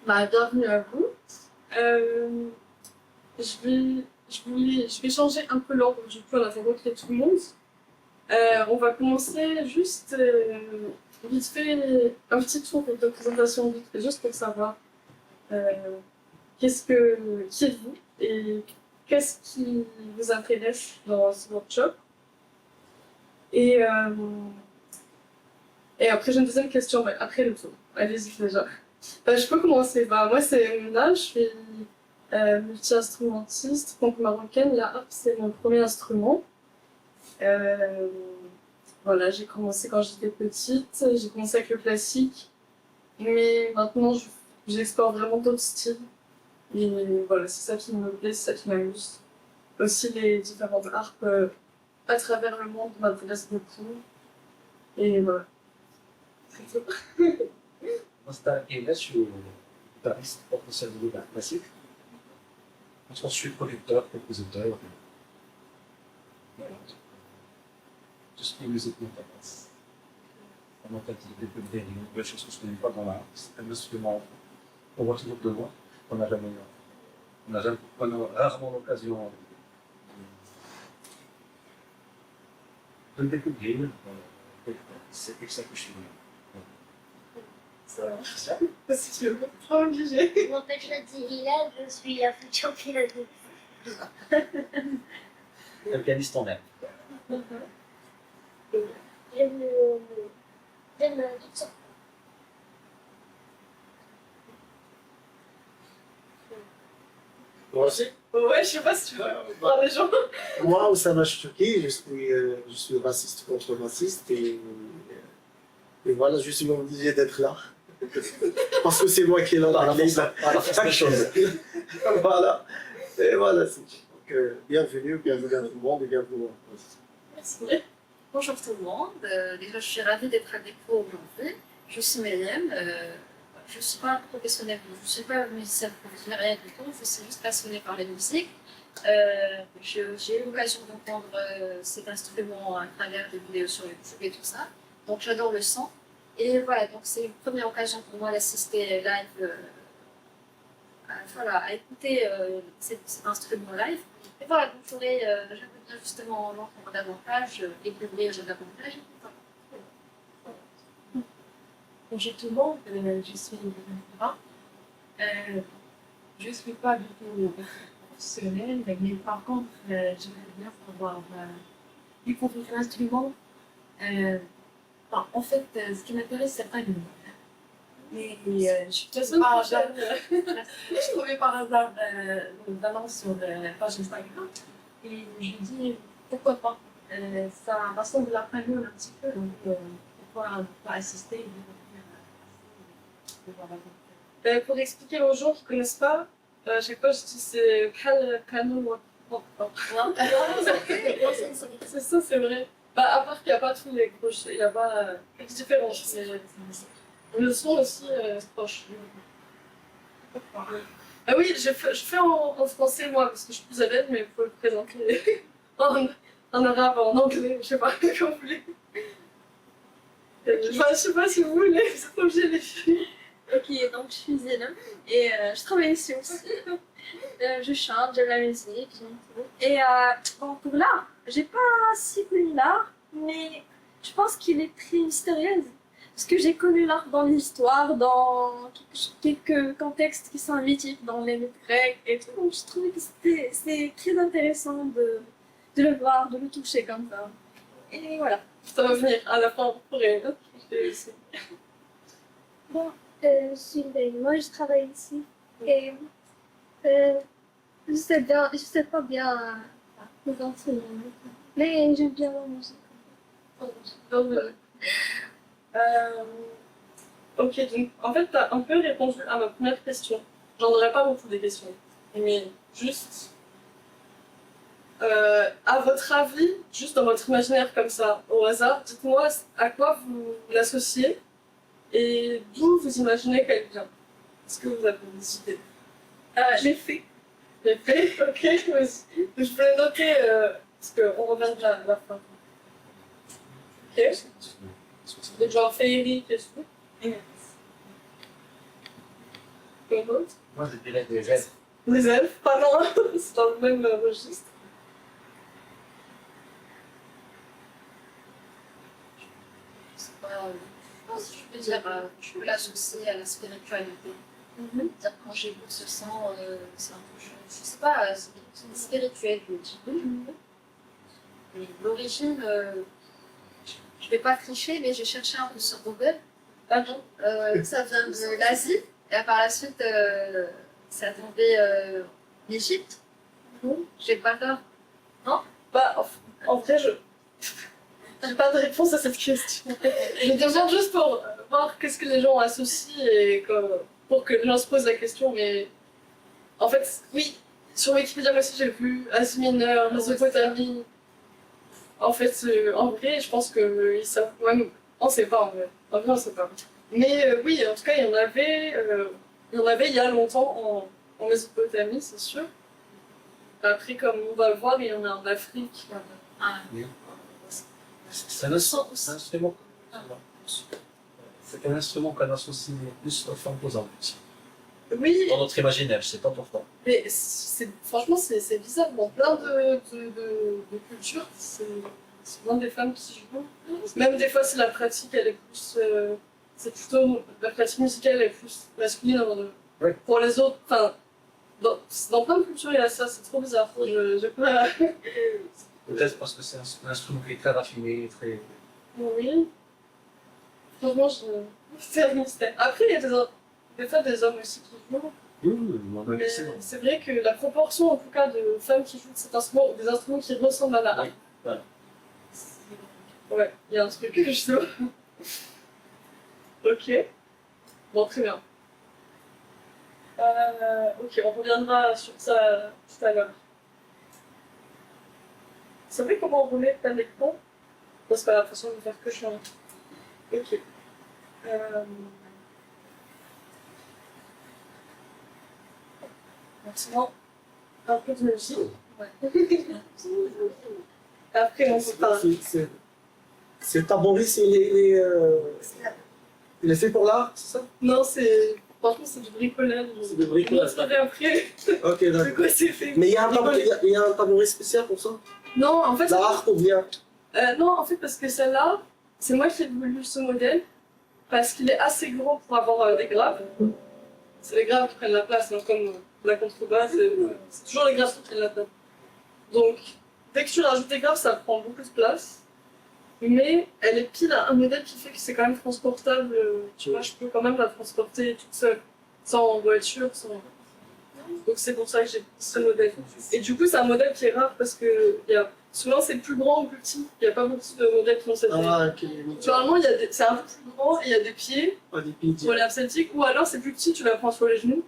Bienvenue à vous. Euh, je vais changer un peu l'ordre, du coup, on a fait rencontrer tout le monde. On va commencer juste vite fait un petit tour de présentation, vite fait, juste pour savoir euh, qui êtes-vous et qu'est-ce qui vous intéresse dans ce workshop. Et, euh, et après, j'ai une deuxième question, mais après le tour. Allez-y déjà. Je peux commencer. Moi, c'est Muna, je suis multi-instrumentiste, franco-marocaine. La harpe, c'est mon premier instrument. Euh, voilà, j'ai commencé quand j'étais petite, j'ai commencé avec le classique, mais maintenant, j'explore vraiment d'autres styles. Et voilà, c'est ça qui me plaît, c'est ça qui m'amuse. Aussi, les différentes harpes à travers le monde m'intéressent beaucoup. Et voilà, c'est tout. Installe et là, je suis guitariste professionnel de l'art classique. Ensuite, je suis producteur, compositeur. Voilà. Tout ce qui est musique m'intéresse. On a fait des nouvelles choses que je ne connais pas dans l'art. C'est un instrument qu'on voit toujours de loin. On a rarement l'occasion de le découvrir. C'est pour ça que je suis venu. Ça marche. Si tu veux pas obligé. Je m'appelle Shadzi, je suis un futur pianiste. Un pianiste en herbe. J'aime toutes sortes. Moi aussi. Ouais, je sais pas si tu veux voir les gens. Moi, Oussama Chouki, je suis raciste contre raciste et voilà, je suis obligé d'être là. Parce que c'est moi qui ai parlé. Voilà. Et voilà, c'est tout. Donc, bienvenue à tout le monde et bienvenue. Merci. Bonjour tout le monde, déjà je suis ravie d'être avec vous aujourd'hui. Je suis Myriam, je ne suis pas professionnelle, je ne suis pas musicienne professionnelle, rien du tout, je suis juste passionnée par la musique. J'ai eu l'occasion d'entendre cet instrument à travers des vidéos sur YouTube et tout ça, donc j'adore le son. Et voilà, donc c'est une première occasion pour moi d'assister live, à écouter cet instrument live. Et voilà, donc j'aimerais bien justement l'entendre davantage, découvrir davantage. Bonjour tout le monde, je suis Nora. Je ne suis pas du tout professionnelle, mais par contre, j'aimerais bien savoir découvrir l'instrument. En fait, ce qui m'intéresse, c'est pas le nom. Mais je suis je trouvais par hasard une annonce sur la page Instagram et je me dis pourquoi pas. Ça ressemble à un un petit peu, donc pourquoi pas assister et découvrir Pour expliquer aux gens qui ne connaissent pas, à chaque fois je dis c'est canon. C'est ça, c'est vrai. À part qu'il n'y a pas tous les crochets, il y a pas quelques différences. Le son aussi c'est proche. Oui, je fais en français moi parce que je suis plus à l'aise, mais il faut le présenter en arabe, en anglais, je sais pas comment vous voulez. Je sais pas si vous voulez, vous êtes obligés les filles. Ok, donc je suis Zéna et je travaille ici aussi. Je chante, j'aime la musique, j'aime tout. Et bon, pour l'art, j'ai pas si connu l'art, mais je pense qu'il est très mystérieux. Parce que j'ai connu l'art dans l'histoire, dans quelques contextes qui sont mythiques, dans les mythes grecs et tout. Donc je trouvais que c'est très intéressant de le voir, de le toucher comme ça. Et voilà. Ça va venir à la fin, vous pourrez. Bon, je suis moi je travaille ici et je sais pas bien les instruments, mais j'aime bien la musique. Ok, donc en fait, tu as un peu répondu à ma première question. J'en aurais pas beaucoup des questions, mais juste, à votre avis, juste dans votre imaginaire comme ça, au hasard, dites-moi à quoi vous l'associez et d'où vous imaginez qu'elle vient. Est-ce que vous avez des idées? Les faits. Les faits, ok, vas-y. Je vais noter, parce qu'on reviendra à la fin. Ok. Des genres féeriques et tout. Quoi d'autre? Moi, je dirais des elfes. Les elfes, pas loin, c'est dans le même registre. C'est pas, je pense que je peux dire, je peux l'associer à la spiritualité. C'est-à-dire quand j'écoute ce sang, c'est un peu, je sais pas, c'est spirituel, je dis. Et l'origine, je vais pas tricher, mais j'ai cherché un peu sur Google. Ça vient de l'Asie, et par la suite, ça a tombé en Égypte. J'ai pas peur. Bah, en vrai, j'ai pas de réponse à cette question. Je demande juste pour voir qu'est-ce que les gens associent et pour que les gens se posent la question, mais en fait, oui, sur Wikipédia, moi aussi j'ai vu Asie mineure, Mésopotamie. En fait, en vrai, je pense qu'ils savent même. On sait pas en vrai. En vrai, on sait pas. Mais oui, en tout cas, il y en avait il y a longtemps en Mésopotamie, c'est sûr. Après, comme on va le voir, il y en a en Afrique. C'est un instrument. C'est un instrument qu'on associe plus aux femmes qu'aux hommes. Oui, Dans notre imaginaire, c'est important. mais franchement, c'est bizarre. Dans plein de cultures, c'est souvent des femmes qui jouent. Même des fois, si la pratique, elle est plus. C'est plutôt. La pratique musicale est plus masculine. Ouais. Pour les autres. Enfin, dans plein de cultures, il y a ça. C'est trop bizarre. Je peux pas. Peut-être parce que c'est un instrument qui est très raffiné, très. Oui. Franchement, c'est un mystère. Après, il y a des fois des hommes aussi qui jouent. Mais c'est vrai que la proportion, en tout cas, de femmes qui jouent de cet instrument, ou des instruments qui ressemblent à la harpe. Oui, voilà. Ouais, il y a un truc justement. Ok. Bon, très bien. Ok, on reviendra sur ça tout à l'heure. Vous savez comment on remet plein d'écran? C'est pas la façon de faire que je suis en. Ok. Maintenant, un peu de musique. Après, on se parle. C'est Taboris, il est fait pour l'art, c'est ça? Non, franchement, c'est du bricolage. C'est du bricolage. Je montrerai après Ok, de d'accord. quoi c'est fait. Mais il y a un tabouret spécial pour ça? Non, en fait, La harpe ou bien? non, en fait, parce que celle-là, c'est moi qui ai voulu ce modèle, parce qu'il est assez grand pour avoir des graves. C'est les graves qui prennent la place, hein, comme la contrebasse, c'est toujours les graves qui prennent la place. Donc, dès que tu rajoutes des graves, ça prend beaucoup de place. Mais elle est pile à un modèle qui fait que c'est quand même transportable. Tu vois, je peux quand même la transporter toute seule, sans voiture, sans. Donc c'est pour ça que j'ai pris ce modèle. Et du coup, c'est un modèle qui est rare parce que souvent c'est plus grand ou plus petit. Il n'y a pas beaucoup de modèles qui ont cette taille. Ah, ok. Généralement, c'est un peu plus grand et il y a des pieds Ah, des pieds. pour les celtiques, ou alors c'est plus petit, tu la prends sur les genoux.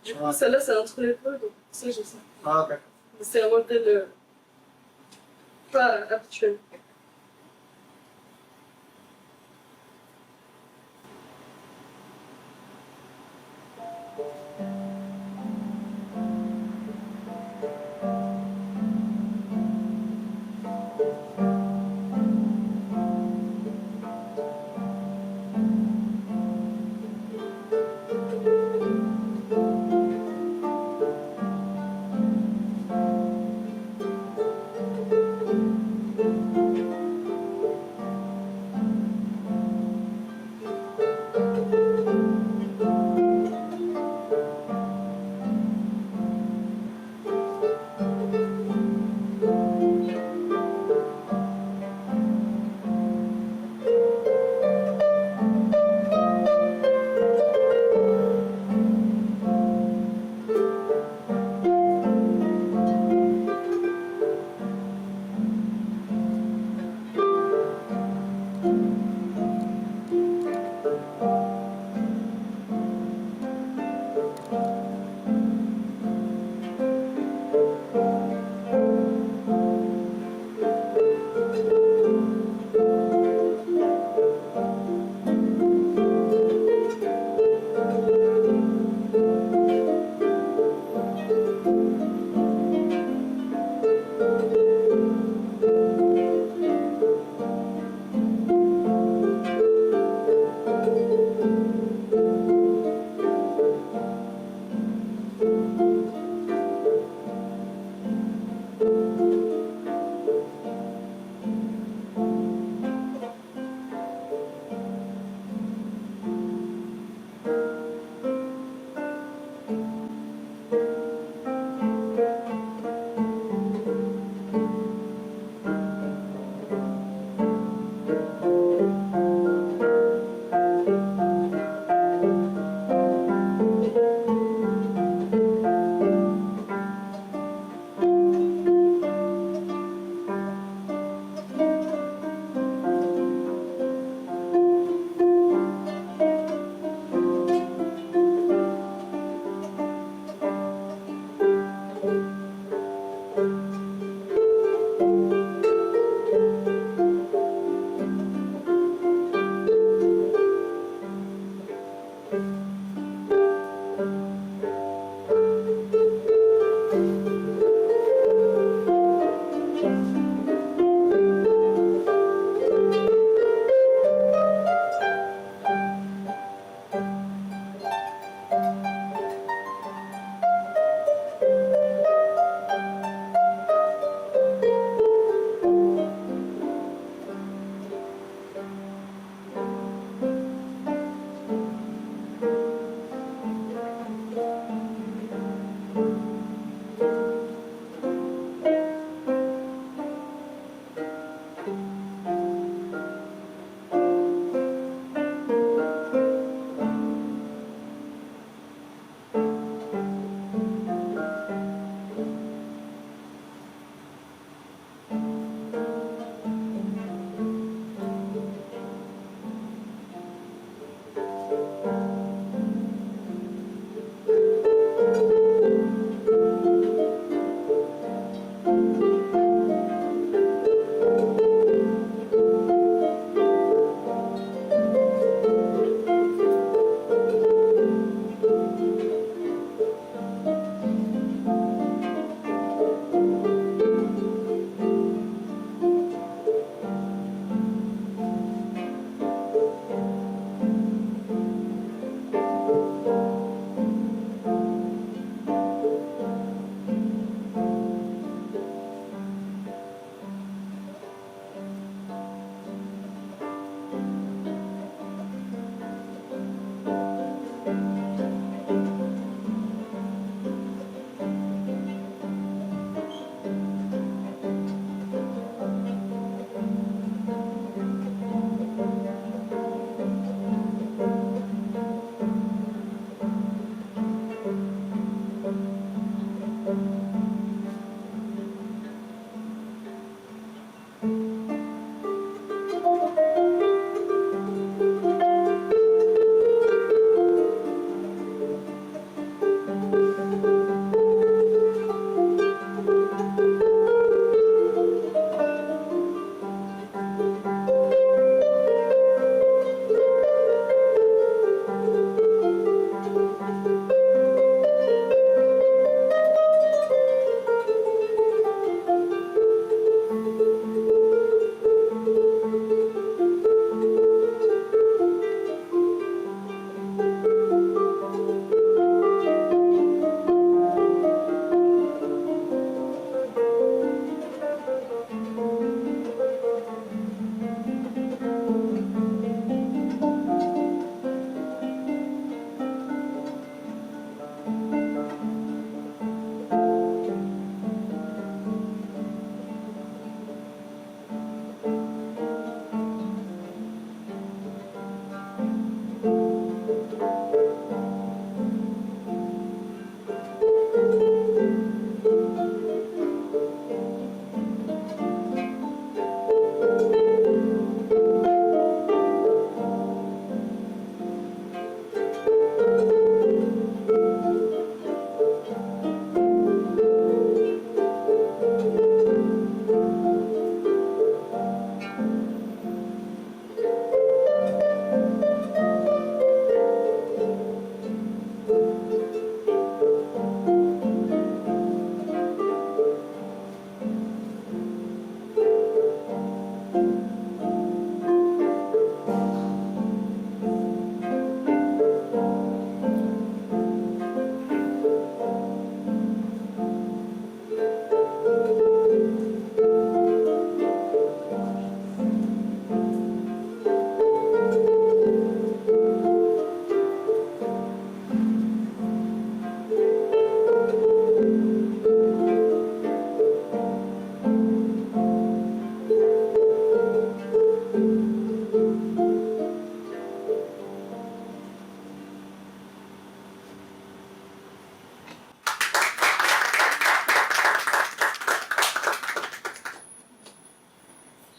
Du coup, Ah. celle-là, c'est entre les deux, donc ça, j'ai ça. Ah, d'accord. C'est un modèle pas habituel.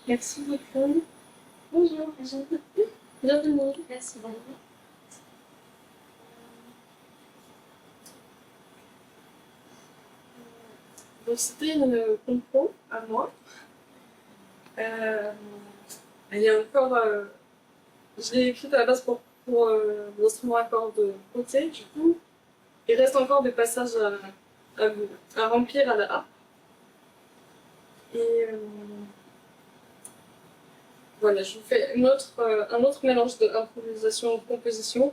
Merci beaucoup. Bonjour. Bienvenue. Merci beaucoup. Donc c'était une compo à moi. Il y a encore, je l'ai écrite à la base pour l'instrument à cordes côté, du coup. Il reste encore des passages à remplir à la harpe. Et voilà, je vous fais un autre mélange d'improvisation et de composition.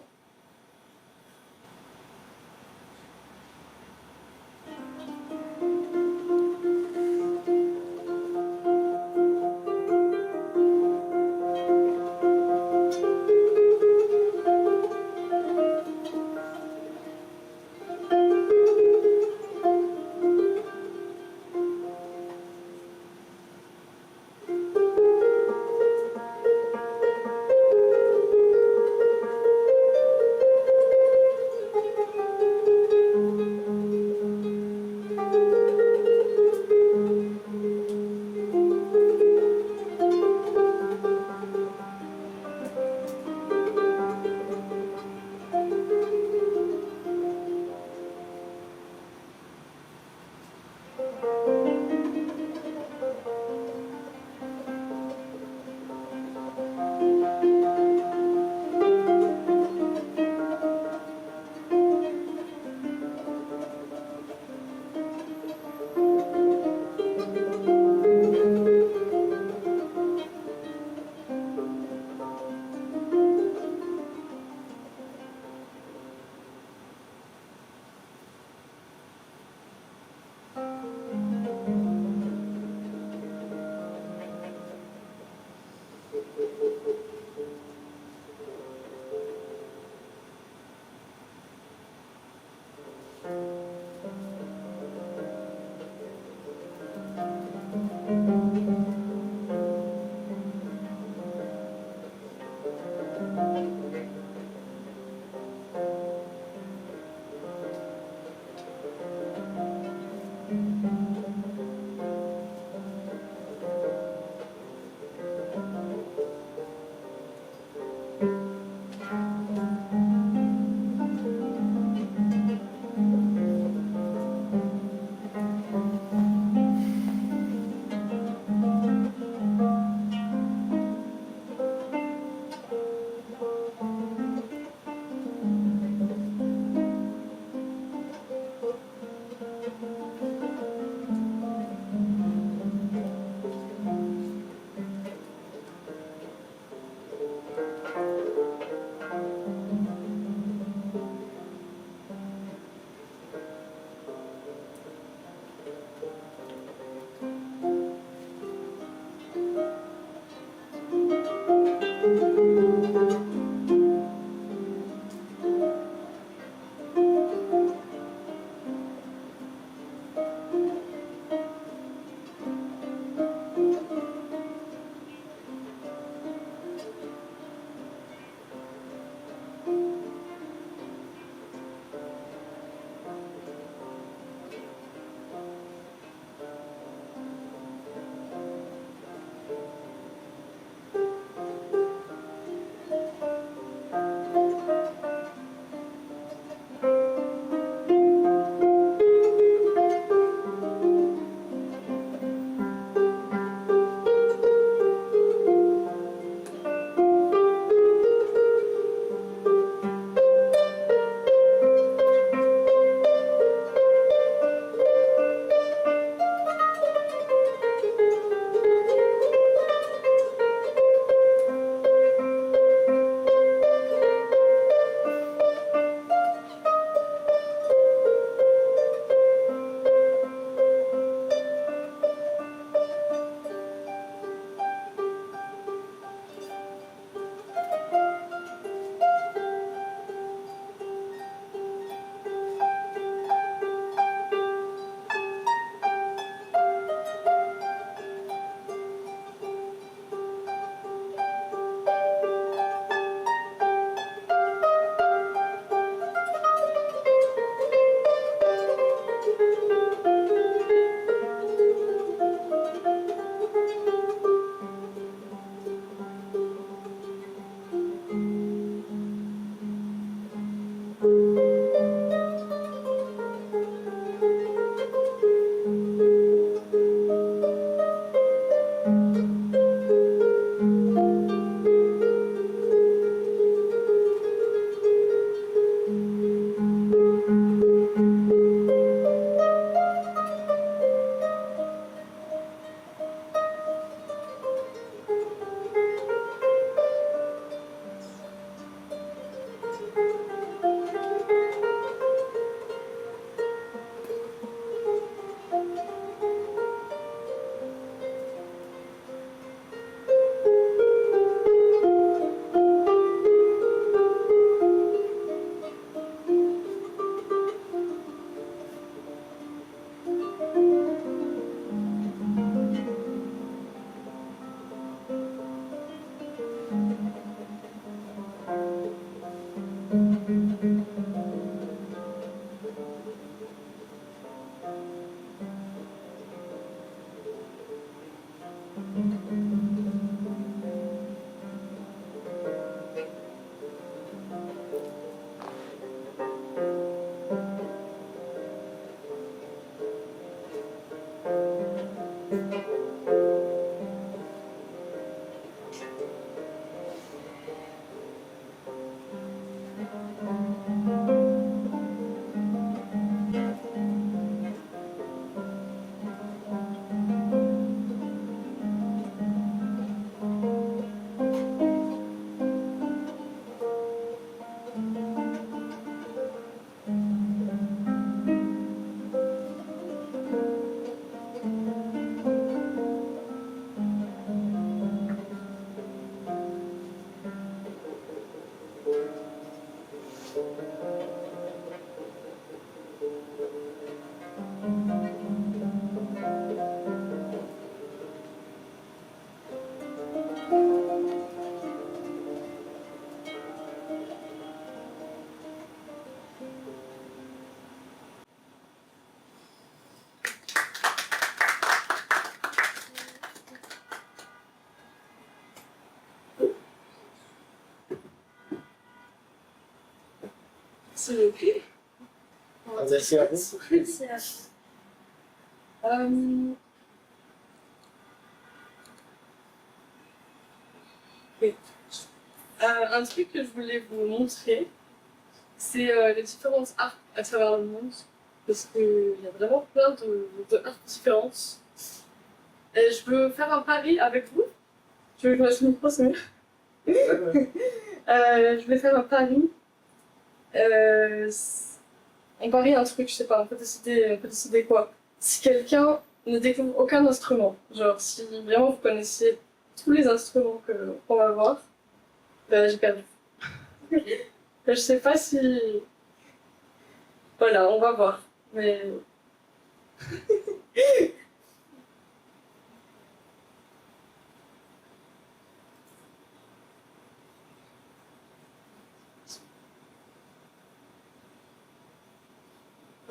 Merci beaucoup. Merci à vous. Merci à vous. Oui. Un truc que je voulais vous montrer, c'est les différentes arts à travers le monde. Parce qu'il y a vraiment plein de arts différentes. Et je veux faire un pari avec vous. Tu veux que je fasse le micro, c'est mieux. Je vais faire un pari. On parie un truc, je sais pas, on peut décider quoi. Si quelqu'un ne découvre aucun instrument, genre si vraiment vous connaissez tous les instruments qu'on va voir, ben j'ai perdu. Je sais pas si... Voilà, on va voir. Mais...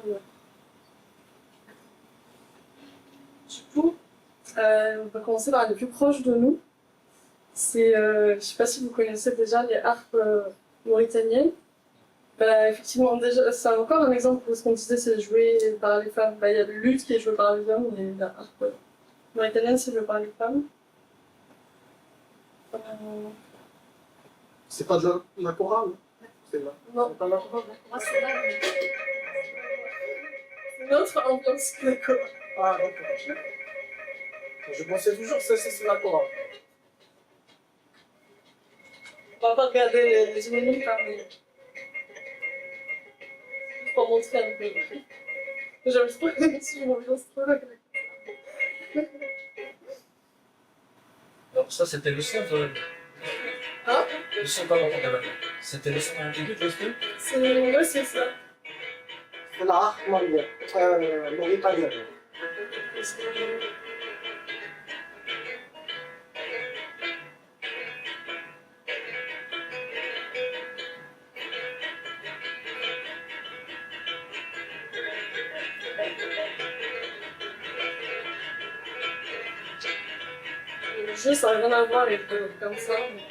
Voilà. Du coup, on va commencer par les plus proches de nous. C'est, je sais pas si vous connaissez déjà les harpes mauritaniennes. Bah, effectivement, déjà, c'est encore un exemple où ce qu'on disait c'est joué par les femmes. Bah, il y a le luth qui est joué par les hommes et la harpe mauritanienne c'est joué par les femmes. C'est pas de la chorale? C'est là. Non, C'est pas la chorale? Moi, c'est là. c'est une autre ambiance que la chorale. Ah, d'accord. Je pensais toujours que c'est la chorale. On va pas regarder les homonymes mais... Pour montrer un peu. J'aime trop une ambiance trop là. Donc ça, c'était le son de... Hein? Le son pas l'entendait maintenant. C'était le son d'un début de l'hostie. Ouais, c'est ça. C'est la harpe mauritanienne. Le jeu, ça n'a rien à voir avec comme ça. Mais...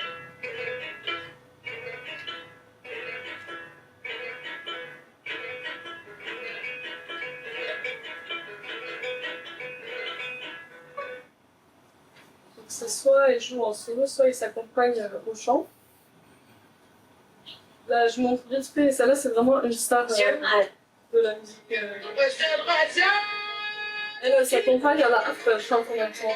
Donc, c'est soit il joue en solo, soit il s'accompagne au chant. Là, je montre vite fait, celle-là, c'est vraiment une star de la musique. Elle s'accompagne à la harpe, elle chante en même temps.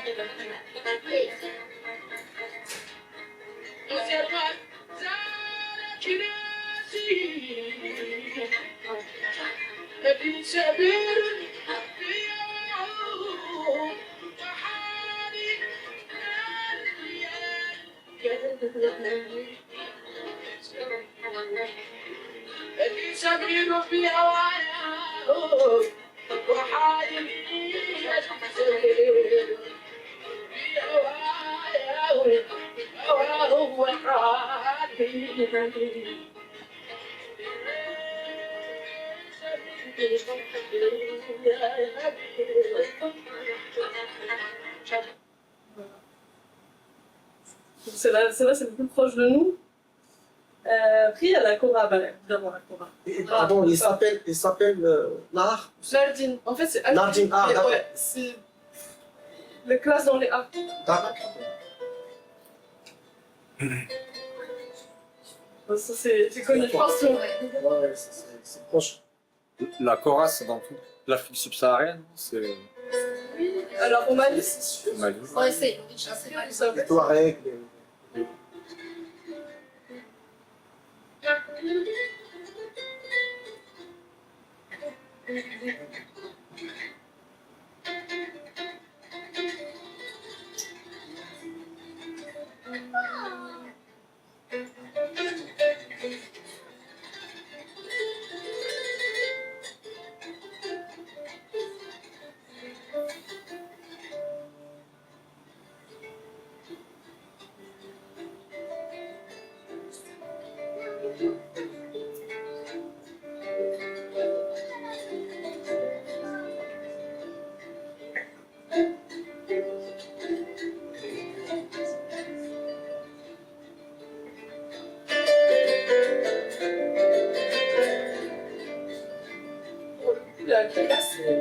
Celle-là, c'est le plus proche de nous. Après, il y a la Cora, bah, évidemment, la Cora. Pardon, il s'appelle la harpe. Lardine. En fait, c'est Lardine, ah, d'accord. ouais, c'est les classes dans les harpes. D'accord. Ça, c'est connu. Je pense que Ouais, c'est proche. La Kora, c'est dans toute l'Afrique subsaharienne, c'est alors, au Mali, c'est sûr. au Mali. Ouais, c'est je sais pas. Ça, Les Touaregs,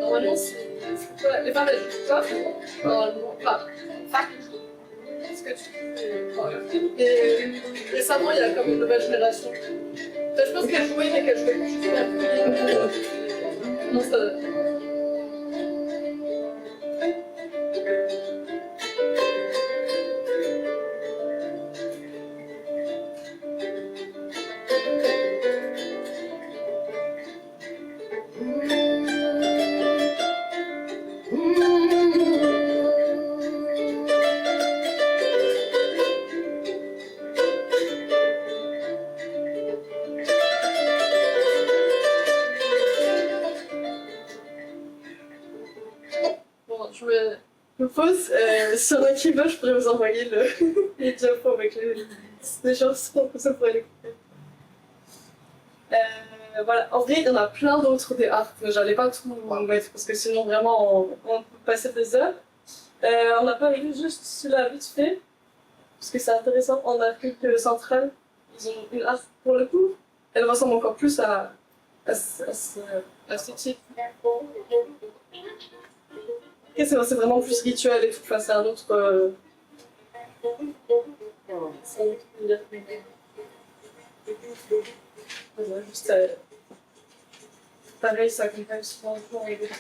normalement, c'est quoi les femmes, elles jouent pas, normalement, pas. Parce que et récemment, il y a comme une nouvelle génération. Enfin, je pense qu'elle jouait, mais qu'elle jouait plus. Non, ça. Bon, je me pose. Sur un qui veut, je pourrais vous envoyer les diapos avec les chansons, comme ça vous pourrez l'écouter. Voilà. En vrai, il y en a plein d'autres des arts. J'allais pas tout mettre parce que sinon, vraiment, on peut passer des heures. On a parlé juste celui-là vite fait, parce que c'est intéressant. En Afrique centrale, ils ont une art, pour le coup, elle ressemble encore plus à ce type. Et c'est vraiment plus rituel et tout. Enfin, c'est un autre. C'est un autre délire. Voilà, juste. Pareil, ça accompagne souvent le cours avec des.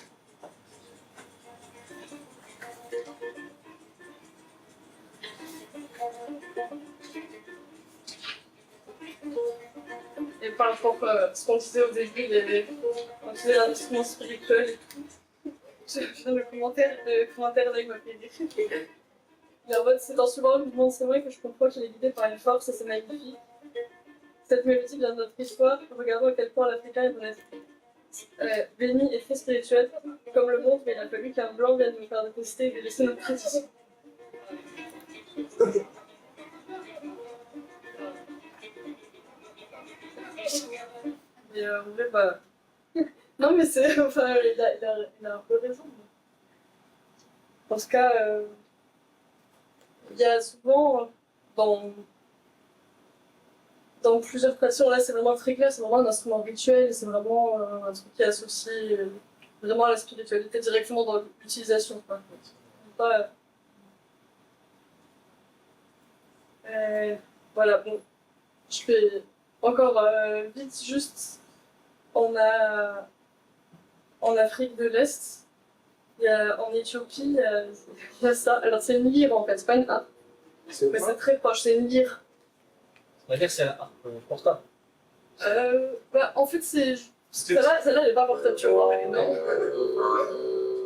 Et par rapport à ce qu'on disait au début, on disait l'investissement spirituel et tout. Je viens le commentaire avec ma fille. Et en mode, c'est dans ce moment où c'est vrai que je comprends qu'il est guidé par une force et c'est magnifique. Cette mélodie vient de notre histoire. Regardons à quel point l'Africain est honnête. Béni et très spirituel, comme le monde, mais il a fallu qu'un blanc vienne nous faire déposer et laisser notre tradition. Et en vrai, bah. Non, mais c'est. Enfin, il a un peu raison. En tout cas, il y a souvent dans plusieurs traditions, là c'est vraiment très clair, c'est vraiment un instrument rituel, c'est vraiment un truc qui est associé vraiment à la spiritualité directement dans l'utilisation. Pas, voilà, bon, je fais encore vite, juste, on a en Afrique de l'Est, en Éthiopie, il y a ça. Alors c'est une lyre en fait, c'est pas une harpe, mais c'est très proche, c'est une lyre. On va dire que c'est un harpe portable. Bah, en fait, celle-là, elle est pas portable, tu vois, elle est énorme.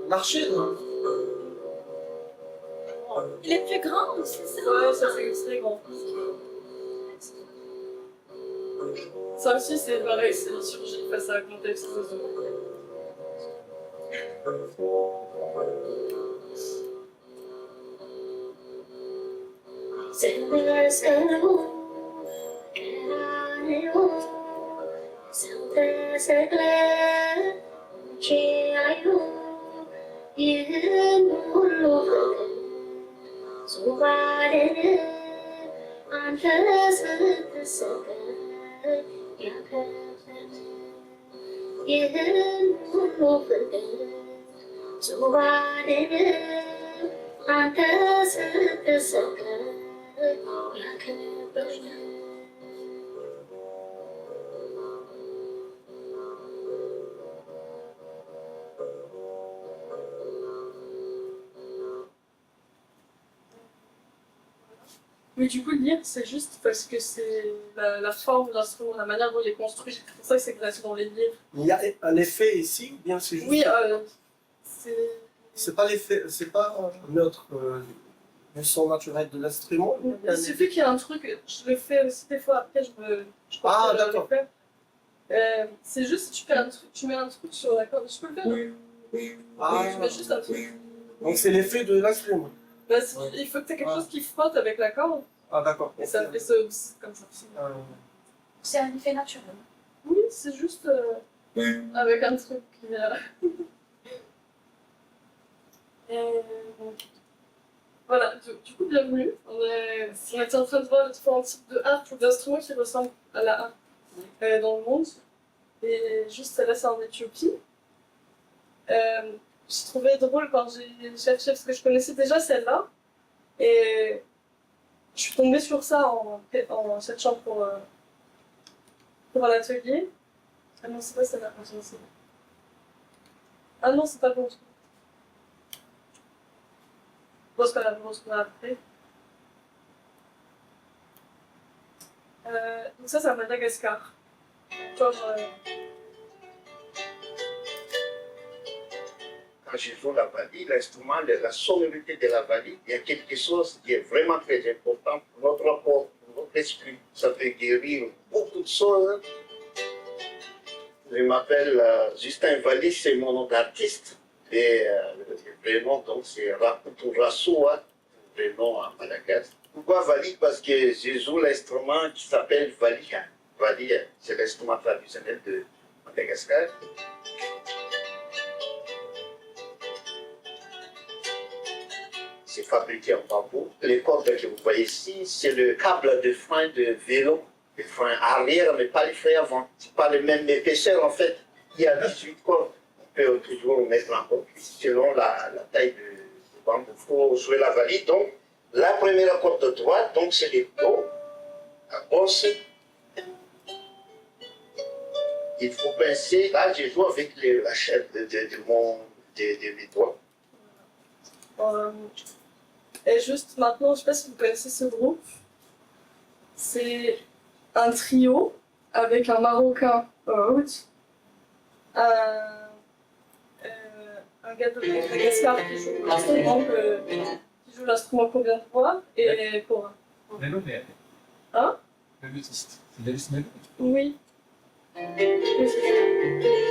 Marché, non? Il est plus grand, c'est ça? Ouais, ça c'est très grand. Ça aussi, c'est pareil, c'est une chirurgie face à un contexte. Mais du coup, lire, c'est juste parce que c'est la forme de l'instrument, la manière dont il est construit. C'est pour ça que c'est classé dans les livres. Il y a un effet ici, ou bien c'est juste. Oui, c'est. C'est pas l'effet, c'est pas notre le son naturel de l'instrument. Il suffit qu'il y ait un truc, je le fais aussi des fois, après je Ah, peux d'accord. le faire. C'est juste si tu fais un truc, tu mets un truc sur la corde, je peux le faire. Ah, Je mets juste un truc. donc c'est l'effet de l'instrument. Bah, il faut que tu aies quelque chose qui frotte avec la corde, Ah, d'accord. et ça fait ça comme ça. C'est un effet naturel. Oui, c'est juste avec un truc. Voilà, du coup, bienvenue. On était en train de voir les différents types de harpe ou d'instruments qui ressemblent à la harpe dans le monde. Et juste celle-là, c'est en Éthiopie. J'ai trouvé drôle quand j'ai cherché, parce que je connaissais déjà celle-là. Et je suis tombée sur ça en cherchant pour l'atelier. Ah non, c'est pas celle-là. Ah non, c'est pas bon. Bon, c'est pas la bon, c'est après. Donc ça, c'est à Madagascar. Genre, Quand je joue la valise, l'instrument, la sonorité de la valise, il y a quelque chose qui est vraiment très important pour notre corps, pour notre esprit. Ça peut guérir beaucoup de choses. Je m'appelle Justin Vallis, c'est mon nom d'artiste. Et le prénom, donc, c'est Rakutu Rassoua, le prénom à Madagascar. Pourquoi Vali? Parce que je joue l'instrument qui s'appelle Valia. Valia, c'est l'instrument traditionnel de Madagascar. C'est fabriqué en bambou. Les cordes que vous voyez ici, c'est le câble de frein de vélo. Les freins arrière, mais pas les freins avant. C'est pas le même épaisseur en fait. Il y a 18 cordes. On peut toujours mettre en corde selon la taille du bambou. Il faut jouer la valise. Donc, la première corde de droite, donc c'est les Do, la bosse. Il faut pincer. Là, je joue avec la chaîne de mes doigts. Et juste maintenant, je sais pas si vous connaissez ce groupe. C'est un trio avec un Marocain haute, un gars de Madagascar qui joue l'instrument qu'on vient de voir, et Cora. Melo, mais. Hein? Le luthiste. C'est Delis Melo. Oui. Oui,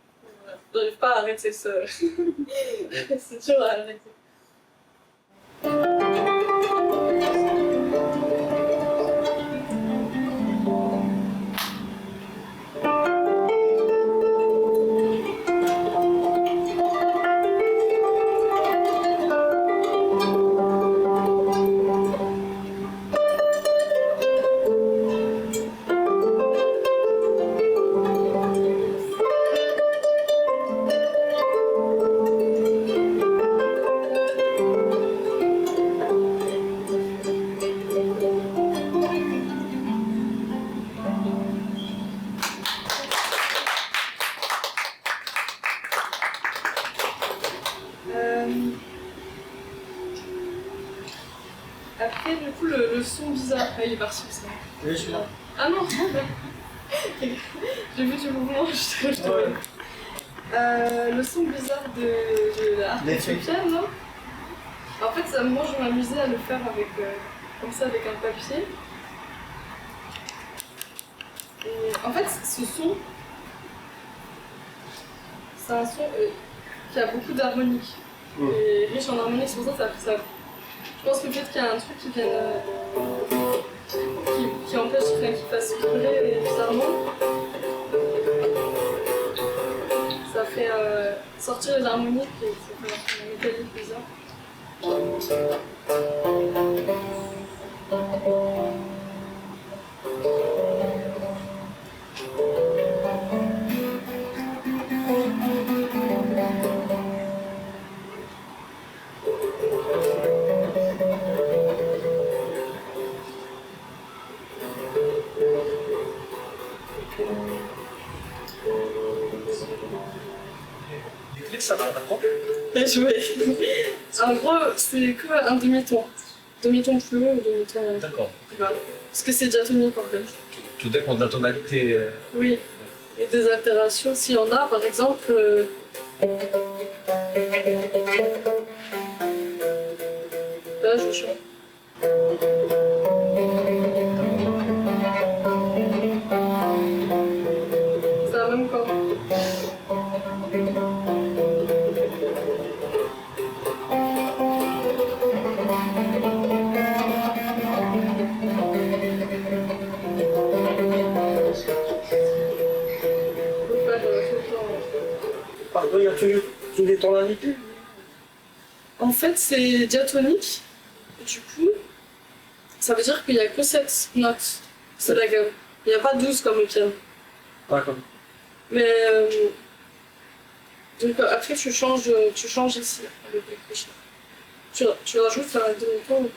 c'est ça. J'arrive pas à arrêter ça. C'est dur à arrêter. Après, du coup, le son bizarre. Ah, il est parti, ça. Oui, je suis là. Ah non j'ai vu du mouvement, je te Ouais. Le son bizarre de la harpe L'effet. éthiopienne, là. En fait, moi, je m'amusais à le faire avec, comme ça, avec un papier. Et en fait, ce son, c'est un son qui a beaucoup d'harmoniques. Et riche en harmoniques, c'est pour ça. Je pense que peut-être qu'il y a un truc qui vient qui empêche qu'il fasse vibrer bizarrement. Ça fait sortir les harmoniques et ça fait un métallique bizarre. Les clés, ça va apprendre. Et jouer. En gros, c'est que un demi-ton. Demi-ton plus haut ou demi-ton D'accord. plus bas. Parce que c'est diatonique en fait. Tout dépend de la tonalité. Oui. Et des altérations, s'il y en a, par exemple. Là, je chante. C'est la même corde. Pardon, il y a tous les tonalités. En fait, c'est diatonique. Du coup, ça veut dire qu'il n'y a que 7 notes. C'est la gamme. Il n'y a pas 12 comme au piano. D'accord. Mais donc après tu changes ici avec les crochet. Tu rajoutes un demi-ton.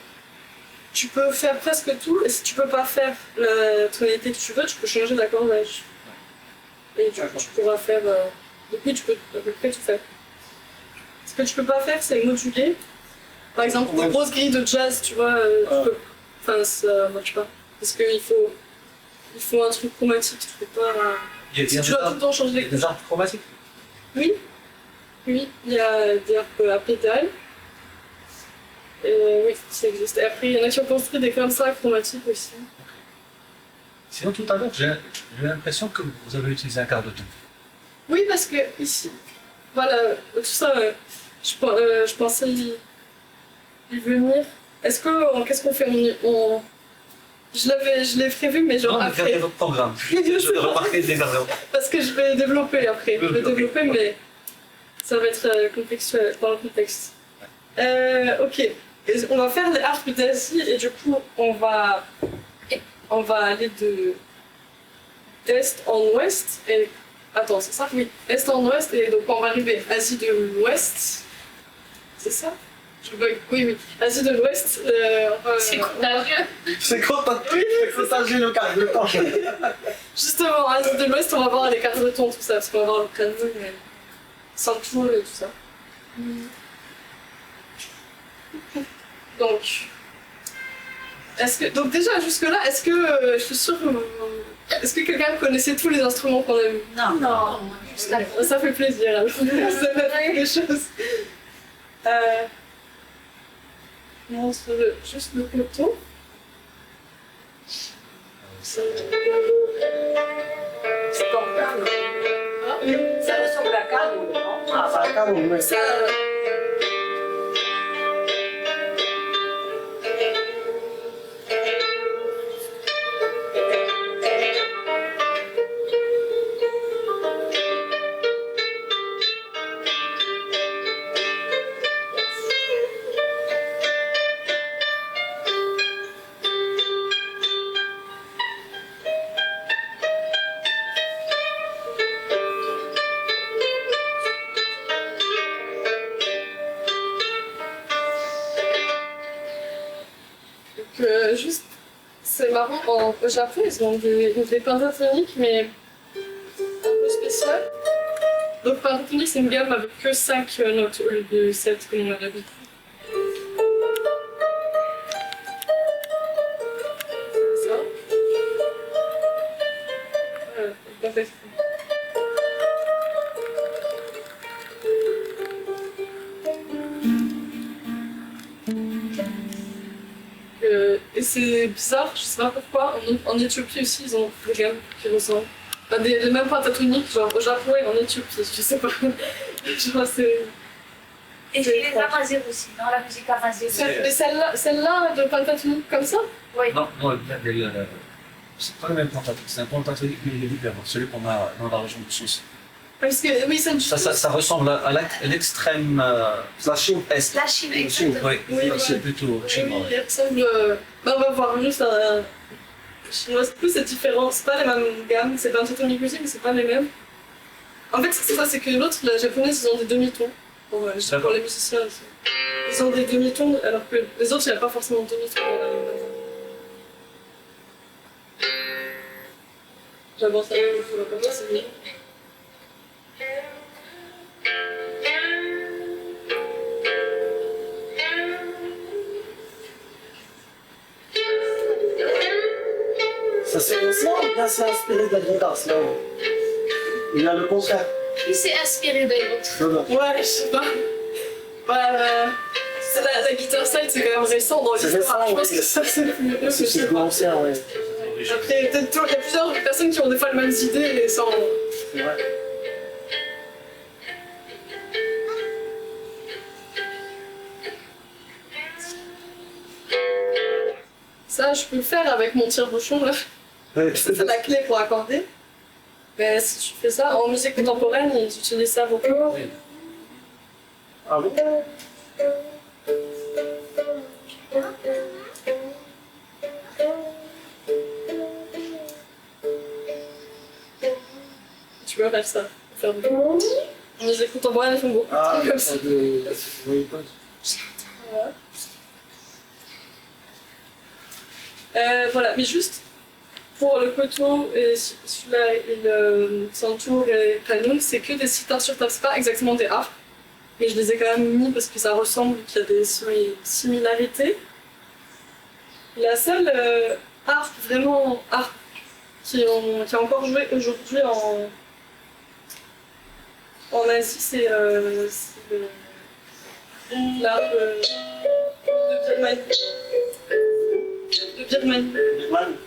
Tu peux faire presque tout et si tu peux pas faire la tonalité que tu veux, tu peux changer d'accordage. Et tu pourras faire. Depuis tu peux à peu près tout faire. Ce que tu peux pas faire c'est moduler. Par exemple des grosses grilles de jazz, tu vois, tu peux. Enfin ça marche pas. Parce qu'il faut un truc chromatique, tu peux pas. Il y a Tu dois tout le temps changer les des arbres chromatiques. Oui, il y a des harpes à pédales. Oui, ça existe. Et après, il y en a qui ont construit des comme ça chromatiques aussi. Sinon, tout à l'heure, j'ai eu l'impression que vous avez utilisé un quart de ton. Oui, parce que ici, voilà, tout ça, je pensais y venir. Qu'est-ce qu'on fait Je l'ai prévu, mais genre Non, mais après. regardez votre programme. Je sais Je pas. remarquer des erreurs. Parce que je vais développer après. Je vais développer, mais ça va être contextuel, dans le contexte. Ok. Et on va faire les harpes d'Asie et du coup, on va aller d'est en ouest. Et attends, c'est ça? Oui, est en ouest et donc on va arriver Asie de l'ouest. C'est ça? Je bug. Oui. Asie de l'ouest. C'est contagieux. C'est content. Oui, C'est ça, j'ai le quart de temps. justement, Asie de l'ouest, on va voir les cartes de ton, tout ça, parce qu'on va voir le piano, sans tout et tout ça. Donc déjà jusque-là, est-ce que je suis sûre est-ce que quelqu'un connaissait tous les instruments qu'on a vus? Non. Ça fait plaisir, alors. Vous avez appris des choses. Montre juste le coton. C'est en cadre. Ça ressemble à Cano, non? Ah, ça, quand même, Ça... juste, c'est marrant, au Japon, ils ont des pentatoniques, mais un peu spéciales. Donc pentatonique, c'est une gamme avec que 5 notes au lieu de 7 comme on a l'habitude. c'est bizarre, je sais pas pourquoi. En Éthiopie aussi, ils ont des gammes qui ressemblent. Enfin, les mêmes pentatoniques, genre au Japon et en Éthiopie, je sais pas. Genre, c'est. Et les amazigh aussi, non? La musique amazigh. Mais celle-là de pentatonique comme ça? Non, c'est pas le même pentatonique, c'est un pentatonique mais il est différent, celui qu'on a dans la région de Sousse. Parce que oui, Ça ressemble à l'extrême La Chine est. La Chine, Oui, exactement. Oui, c'est ouais. plutôt Oui, chinois. il ressemble. Bah, on va voir juste un. Chinois, c'est différent, c'est pas les mêmes gammes, c'est pentatonique aussi, mais c'est pas les mêmes. En fait, ce qui se passe, c'est que l'autre, la japonaise, ils ont des demi-tons. Pour les musiciens aussi. Ils ont des demi-tons, alors que les autres, il n'y a pas forcément de demi-tons. J'avance un peu, comme ça, c'est mieux. Ça c'est ça ou bien c'est inspiré de la guitare, c'est là. Il y a le contraire. Il s'est inspiré de l'autre. Non, non. Ouais, je sais pas. Bah, la guitare slide, c'est quand même récent dans C'est l'histoire. récent, Je pense oui. que ça, c'est le plus mieux. C'est plus ancien, ouais. Après, peut-être il y a plusieurs personnes qui ont des fois les mêmes idées et sans. C'est vrai. Ça, je peux le faire avec mon tire-bouchon là. Ouais, C'est la clé pour accorder. Mais si tu fais ça, en musique contemporaine, ils utilisent ça beaucoup. Ah oui. Tu peux faire ça. Faire des... En musique contemporaine, ils font beaucoup de Ah, trucs comme ça. oui, Voilà, mais juste pour le koto et celui-là et le santour et le kanun, c'est que des sitar sur table, c'est pas exactement des harpes. Mais je les ai quand même mis parce que ça ressemble, qu'il y a des similarités. La seule harpe, vraiment harpe, qui est encore jouée aujourd'hui en Asie, c'est l'harpe de Birmanie. De Birmanie. Birmanie.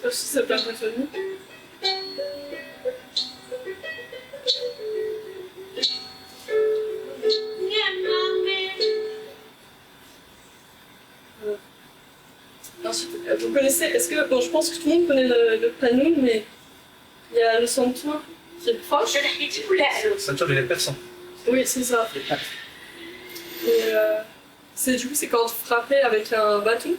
Ça aussi, c'est pas symphonique. Ensuite, vous connaissez, est-ce que, bon, je pense que tout le monde connaît le Panoun, mais il y a le santour qui est proche. Santour, il est persan. Oui, c'est ça. Et c'est du coup, c'est quand frappé avec un bâton.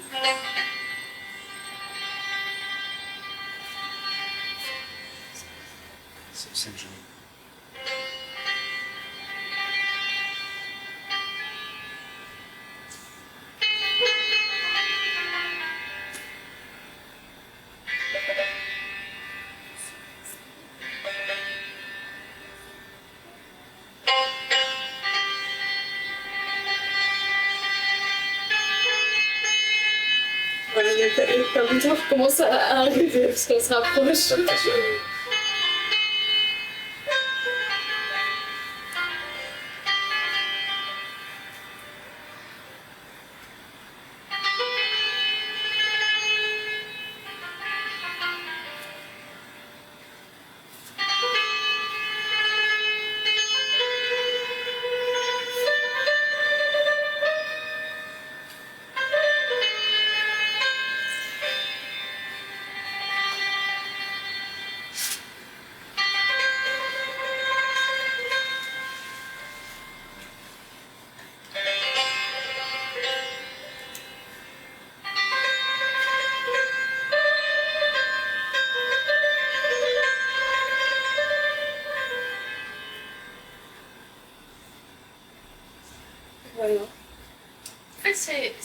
C'est le jeu. Voilà, le bâton commence à arriver parce qu'on se rapproche.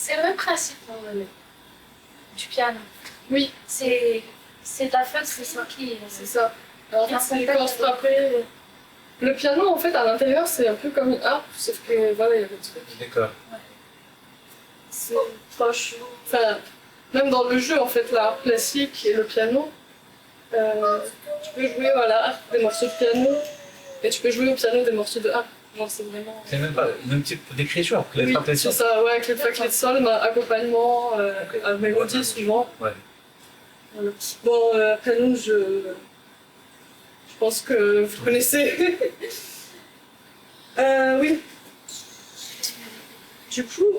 C'est le même principe du piano. Oui, C'est la feuille, c'est ça qui. c'est ça. Alors, Bien, c'est c'est quand frapper. Le piano, en fait, à l'intérieur, c'est un peu comme une harpe, sauf que voilà, il y a des trucs. D'accord. C'est proche. Enfin, même dans le jeu, en fait, la harpe classique et le piano, tu peux jouer à la harpe des morceaux de piano et tu peux jouer au piano des morceaux de harpe. Genre, c'est vraiment. C'est même pas le même type d'écriture que les Oui, frappes c'est ça, ouais, avec les claquettes de sol, accompagnement, à mélodie souvent. Ouais. Voilà. Bon, Piano, je pense que vous connaissez. Oui. Du coup,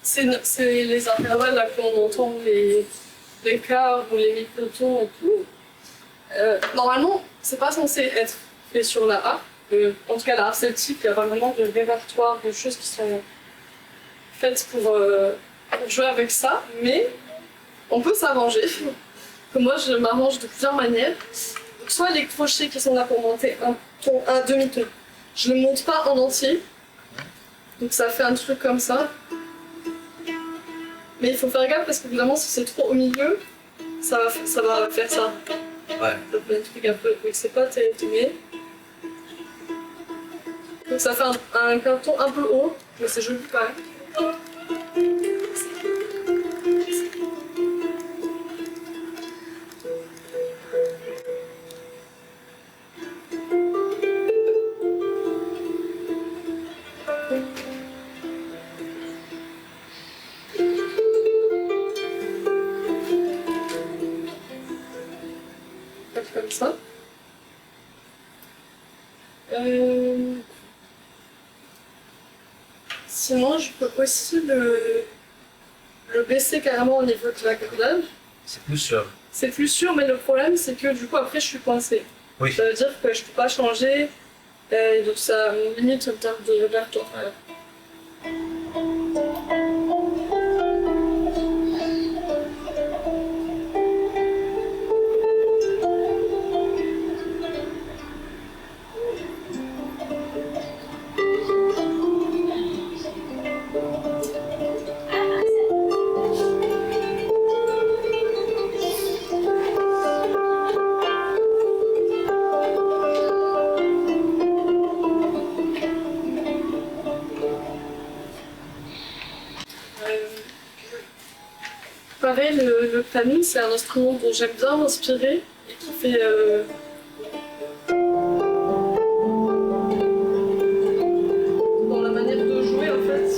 c'est les intervalles là qu'on entend, les quarts ou les microtons et tout. Normalement, c'est pas censé être fait sur la harpe. En tout cas, la harpe celtique, il y a vraiment de répertoires, de choses qui sont faites pour jouer avec ça, mais on peut s'arranger. Moi, je m'arrange de plusieurs manières. Soit les crochets qui sont là pour monter un demi-ton. Je ne le monte pas en entier, donc ça fait un truc comme ça. Mais il faut faire gaffe parce que évidemment, si c'est trop au milieu, ça va faire ça. Ouais. Ça fait un truc un peu. Donc c'est pas terrible. Donc ça fait un carton un peu haut, mais c'est joli quand même. Comme ça. Sinon, je peux aussi le baisser carrément au niveau de la cordage. C'est plus sûr. C'est plus sûr, mais le problème, c'est que du coup, après, je suis coincée. Oui. Ça veut dire que je peux pas changer, donc ça me limite en termes de répertoire. Ouais. Pareil, le piano, c'est un instrument dont j'aime bien m'inspirer et qui fait. Dans la manière de jouer, en fait,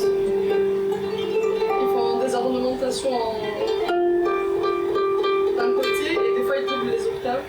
ils font des ornementations d'un côté et des fois ils doublent les octaves.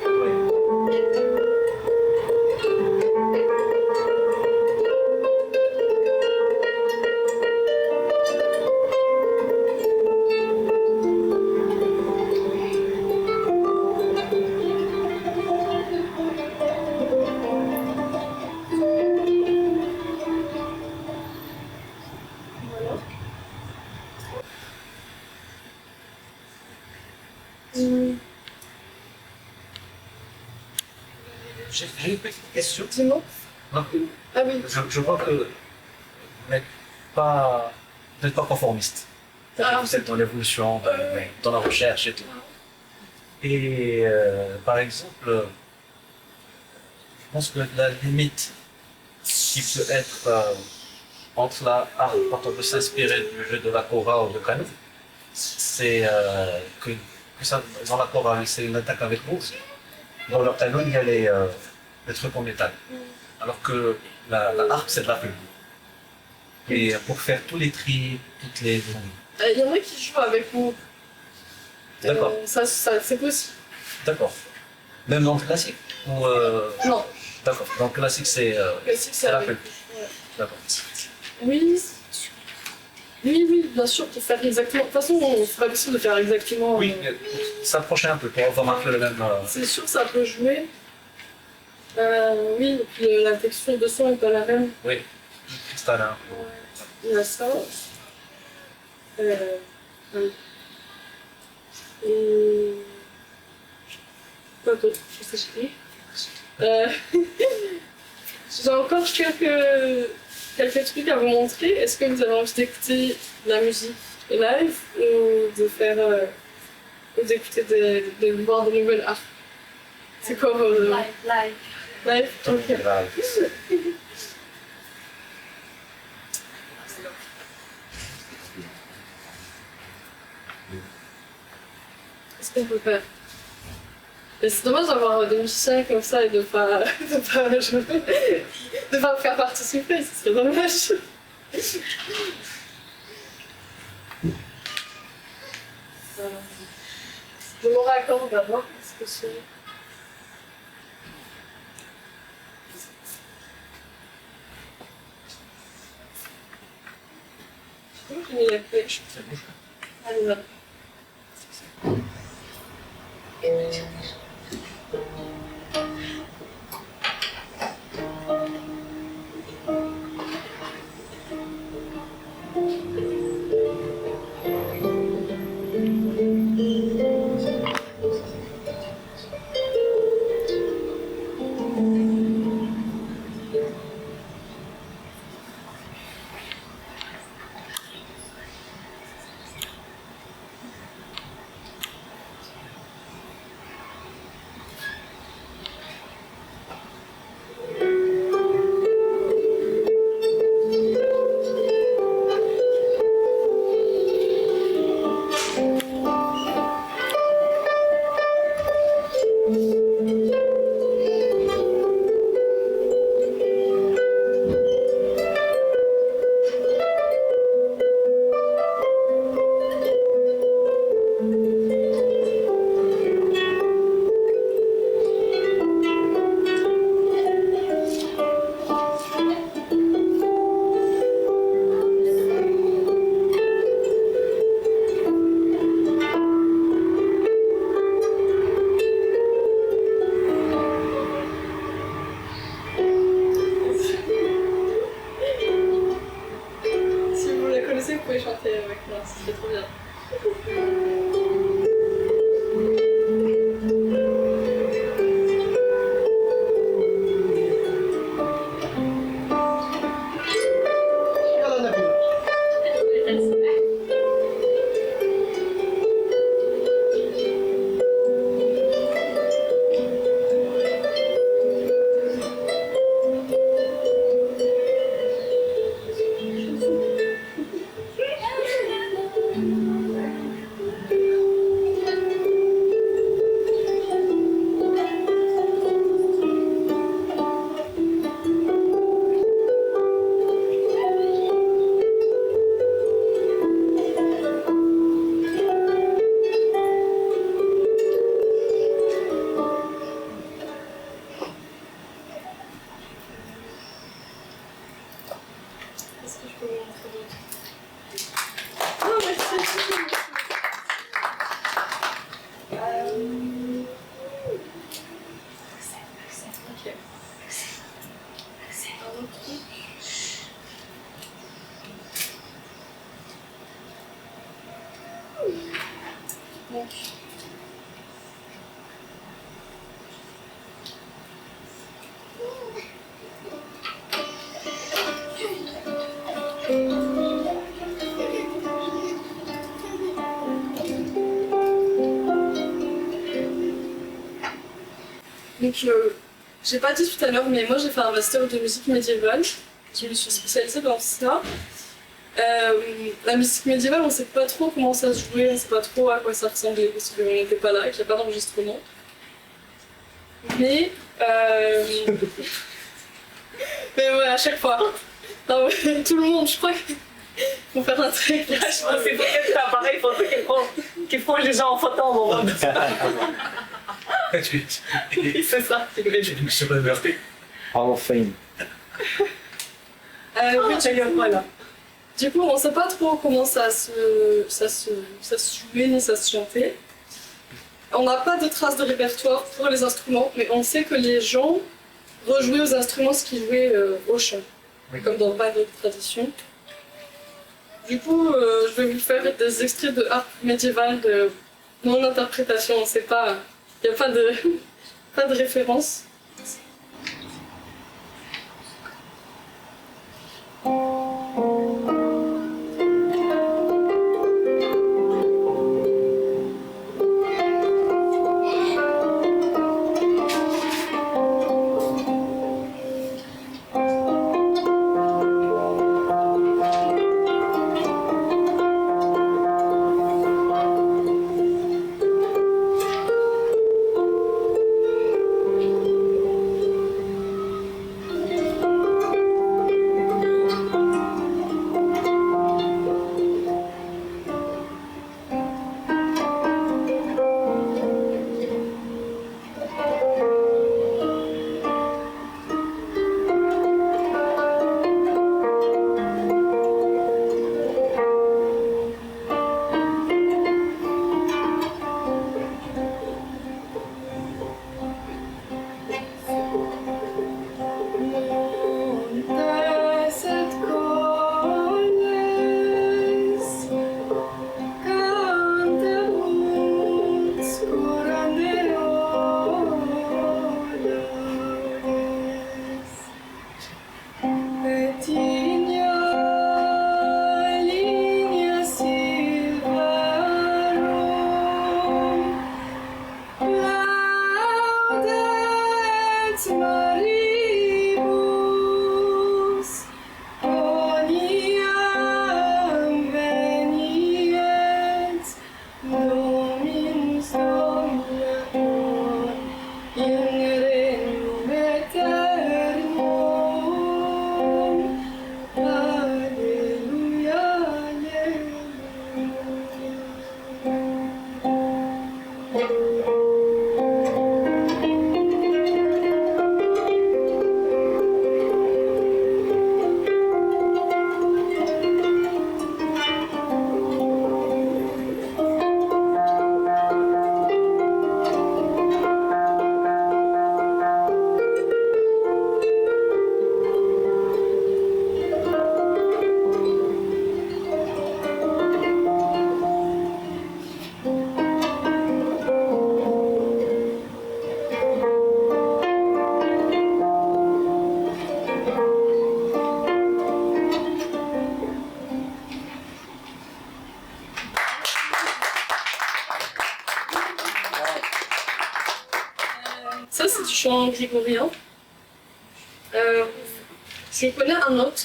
J'ai une petite question. Dis-moi. Donc, Ah oui. je vois que vous n'êtes pas conformiste. Ah. Vous êtes dans l'évolution, dans la recherche et tout. Et par exemple, je pense que la limite qui peut être entre la harpe, quand on veut s'inspirer du jeu de la kora ou de piano, c'est que ça, dans la kora, c'est une attaque avec bourse. Dans le piano, il y a les trucs en métal. Alors que la harpe, c'est de la plume. Et pour faire tous les tris, toutes les... Il y en a qui jouent avec vous. D'accord. Ça c'est possible. D'accord. Même dans le classique ou, Non, d'accord. Dans le classique, c'est classique, c'est la avec. plume. Ouais. D'accord. Oui. Oui, bien sûr, pour faire exactement. De toute façon, c'est pas possible de faire exactement. Oui, s'approcher un peu pour avoir marqué le même... C'est sûr, ça peut jouer. Oui, et puis la texture de son est pas la même. Oui, cristallin. Il y a ça. Oui. Et. Quoi d'autre? Je sais plus. J'ai encore quelques trucs à vous montrer. Est-ce que vous avez envie d'écouter de la musique live ou de faire ou d'écouter de voir de nouvelles arts? C'est quoi vos Live. live? Ok. Qu'est-ce qu'on peut faire? Et c'est dommage d'avoir des musiciens comme ça et de pas jouer, de pas me faire participer, ce serait dommage. Je me raccorde d'abord parce que c'est... J'ai mis la pêche. Allez, va. Si vous la connaissez, vous pouvez chanter avec moi, c'est trop bien. Qu'est-ce que je peux vous montrer d'autre? Oh, merci. Ok. Un autre truc. Donc. Donc, j'ai pas dit tout à l'heure, mais moi j'ai fait un master de musique médiévale. Je me suis spécialisée dans ça. La musique médiévale, on sait pas trop comment ça se jouait, on sait pas trop à quoi ça ressemblait parce qu'on n'était pas là et qu'il n'y a pas d'enregistrement. Mais, mais ouais, à chaque fois. Non, mais, tout le monde, je crois qu'ils vont faire un truc. Là, je pense que c'est peut-être pareil, il faudrait qu'ils prennent les gens en photo en moment. C'est ça. Sur la vérité. Hall of Fame. Oui, voilà. Du coup, on sait pas trop comment ça se jouait ni ça se chantait. On n'a pas de traces de répertoire pour les instruments, mais on sait que les gens rejouaient aux instruments ce qu'ils jouaient au chant, comme dans pas d'autres traditions. Du coup, je vais vous faire des extraits de harpe médiévale de mon interprétation. On sait pas, il n'y a pas de référence. Ça, c'est du chant grégorien. Je connais un autre.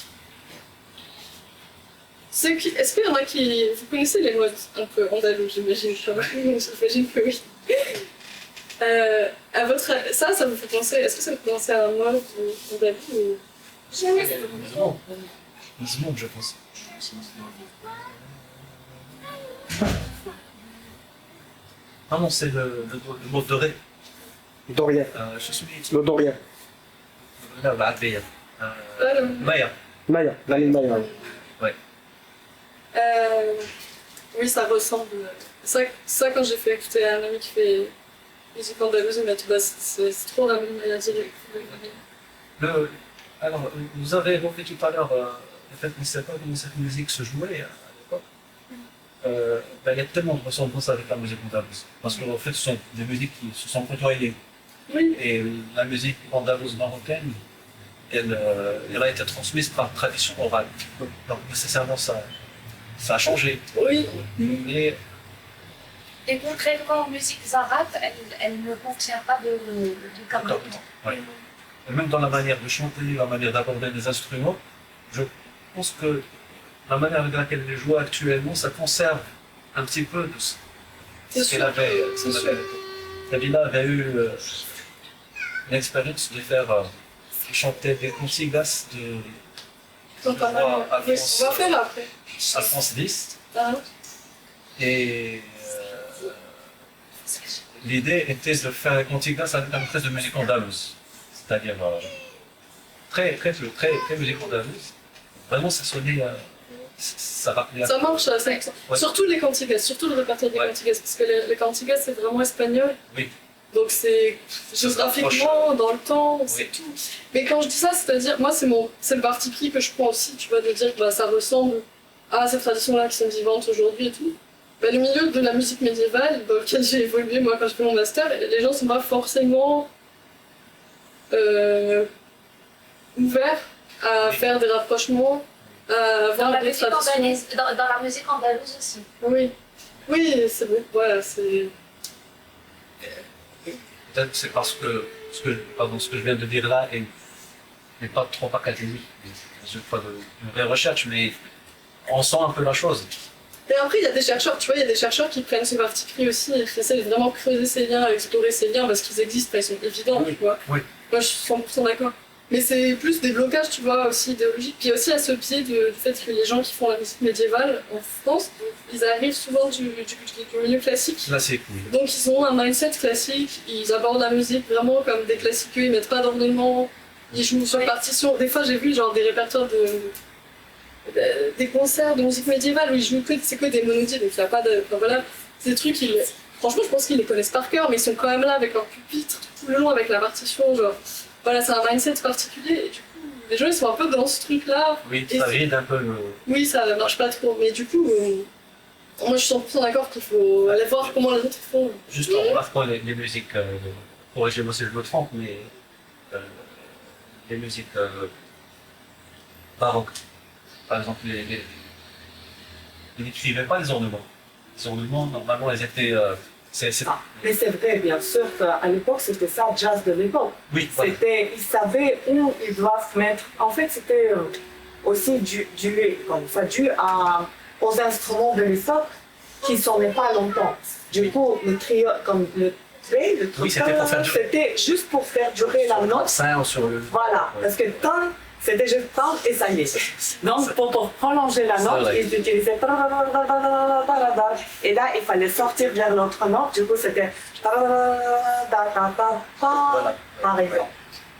Est-ce qu'il y en a qui... Vous connaissez les modes un peu andalous, j'imagine. J'imagine que oui. À votre... ça vous fait penser... Est-ce que ça vous fait penser à un mode andalou ou... Musulman, je pense. Ah non, c'est le mot doré. Dorien. Je suis Le Dorien. لا بعد بيا مايا Maya. L'année Maya. Oui, ça ressemble. Ça, quand j'ai fait écouter à un ami qui fait musique andalouse, il m'a dit bah, c'est trop ramené à dire. Alors, vous avez évoqué tout à l'heure le fait qu'on ne sait pas comment cette musique se jouait à l'époque. Il y a tellement de ressemblances avec la musique andalouse. Parce qu'en fait, ce sont des musiques qui se sont côtoyées. Oui. Et la musique andalouse marocaine, elle a été transmise par tradition orale. Donc nécessairement, ça a changé. Oui. Et contrairement aux musiques arabes, elle ne contient pas de cameroun. Ouais. Et même dans la manière de chanter, la manière d'aborder les instruments, je pense que la manière avec laquelle elle est jouée actuellement, ça conserve un petit peu de ce qu'elle avait. Nabila avait eu l'expérience de faire chanter des cantigas de roi On va faire après. Alphonse X. Ah. Et l'idée était de faire un cantigas avec un espèce de musique andalouse. C'est-à-dire très musique andalouse. Vraiment, ça sonnait. Ça rappelait. Ça marche, ça. Ouais. Surtout les cantigas, surtout le répertoire des cantigas, parce que les cantigas c'est vraiment espagnol. Oui. Donc c'est géographiquement, dans le temps, c'est tout. Mais quand je dis ça, c'est-à-dire, moi c'est le parti pris que je prends aussi, tu vois, de dire que bah, ça ressemble à ces traditions-là qui sont vivantes aujourd'hui et tout. Bah, le milieu de la musique médiévale, dans lequel j'ai évolué moi quand je fais mon master, les gens sont pas forcément ouverts à faire des rapprochements Dans la des musique traditions. andalouse, dans la musique andalouse aussi. Oui, oui, c'est vrai. Voilà, c'est. Peut-être c'est parce que ce que je viens de dire là n'est pas trop académique. C'est pas une vraie recherche, mais on sent un peu la chose. Et après, il y a des chercheurs, tu vois, il y a des chercheurs qui prennent ce parti pris aussi et qui essaient de vraiment creuser ces liens, explorer ces liens parce qu'ils existent, ils sont évidents, Oui, tu vois. oui. Moi, je suis 100% d'accord. Mais c'est plus des blocages, tu vois, aussi idéologiques. Puis aussi à ce pied du fait que les gens qui font la musique médiévale en France, ils arrivent souvent du milieu classique. Là, c'est cool. Donc ils ont un mindset classique, ils abordent la musique vraiment comme des classiques, ils mettent pas d'ornement, ils jouent sur partition. Des fois j'ai vu genre des répertoires des concerts de musique médiévale où ils jouent c'est que des monodies, donc il n'y a pas de. Enfin, voilà, c'est des trucs franchement je pense qu'ils les connaissent par cœur, mais ils sont quand même là avec leur pupitre tout le long avec la partition, genre. Voilà, c'est un mindset particulier et du coup les gens ils sont un peu dans ce truc là. Oui, Et ça vide un peu le... oui, ça marche pas trop, mais du coup moi je suis 100% d'accord qu'il faut aller voir comment les autres font. Juste en remarquant les musiques, corrigez-moi si je me trompe, mais les musiques baroques, par exemple, ils n'écrivaient pas les ornements. Les ornements, normalement, ils étaient... Mais c'est vrai, bien sûr, qu'à l'époque, c'était ça, jazz de l'époque. Oui, voilà. Ils savaient où ils doivent mettre. En fait, c'était aussi dû aux instruments de l'époque qui ne sonnaient pas longtemps. Du coup, le trio, comme le tré, le Oui, c'était pour faire durer. c'était juste pour faire durer la note. Sur le... Voilà, parce que tant, c'était juste tant et ça y est. Donc, pour prolonger la note, vrai. ils utilisaient et là, il fallait sortir vers l'autre note. Du coup, c'était par exemple.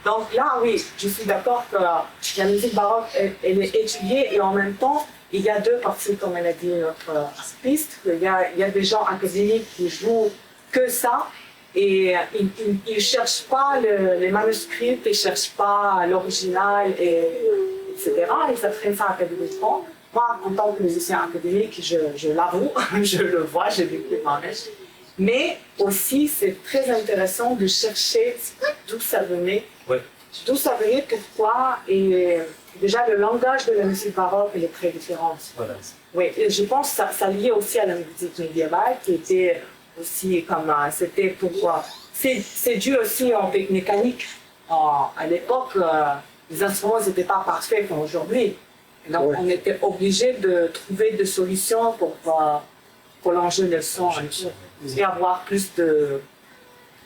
Donc là, oui, je suis d'accord que la musique baroque, elle est étudiée et en même temps, il y a deux parties, comme elle a dit notre piste. Il y a des gens académiques qui jouent que ça et ils ne cherchent pas les manuscrits, ils ne cherchent pas l'original, etc. Ils apprennent ça académiquement. Moi, en tant que musicien académique, je l'avoue, je le vois, j'ai vécu moi-même. Mais aussi, c'est très intéressant de chercher d'où ça venait. Ouais. D'où ça venait, pourquoi, et déjà le langage de la musique baroque il est très différent. Voilà. Oui, et je pense que ça lié aussi à la musique médiévale qui était aussi comme c'était pourquoi. C'est dû aussi en mécanique. À l'époque, les instruments n'étaient pas parfaits comme aujourd'hui. Donc on était obligé de trouver des solutions pour prolonger le son et avoir plus de.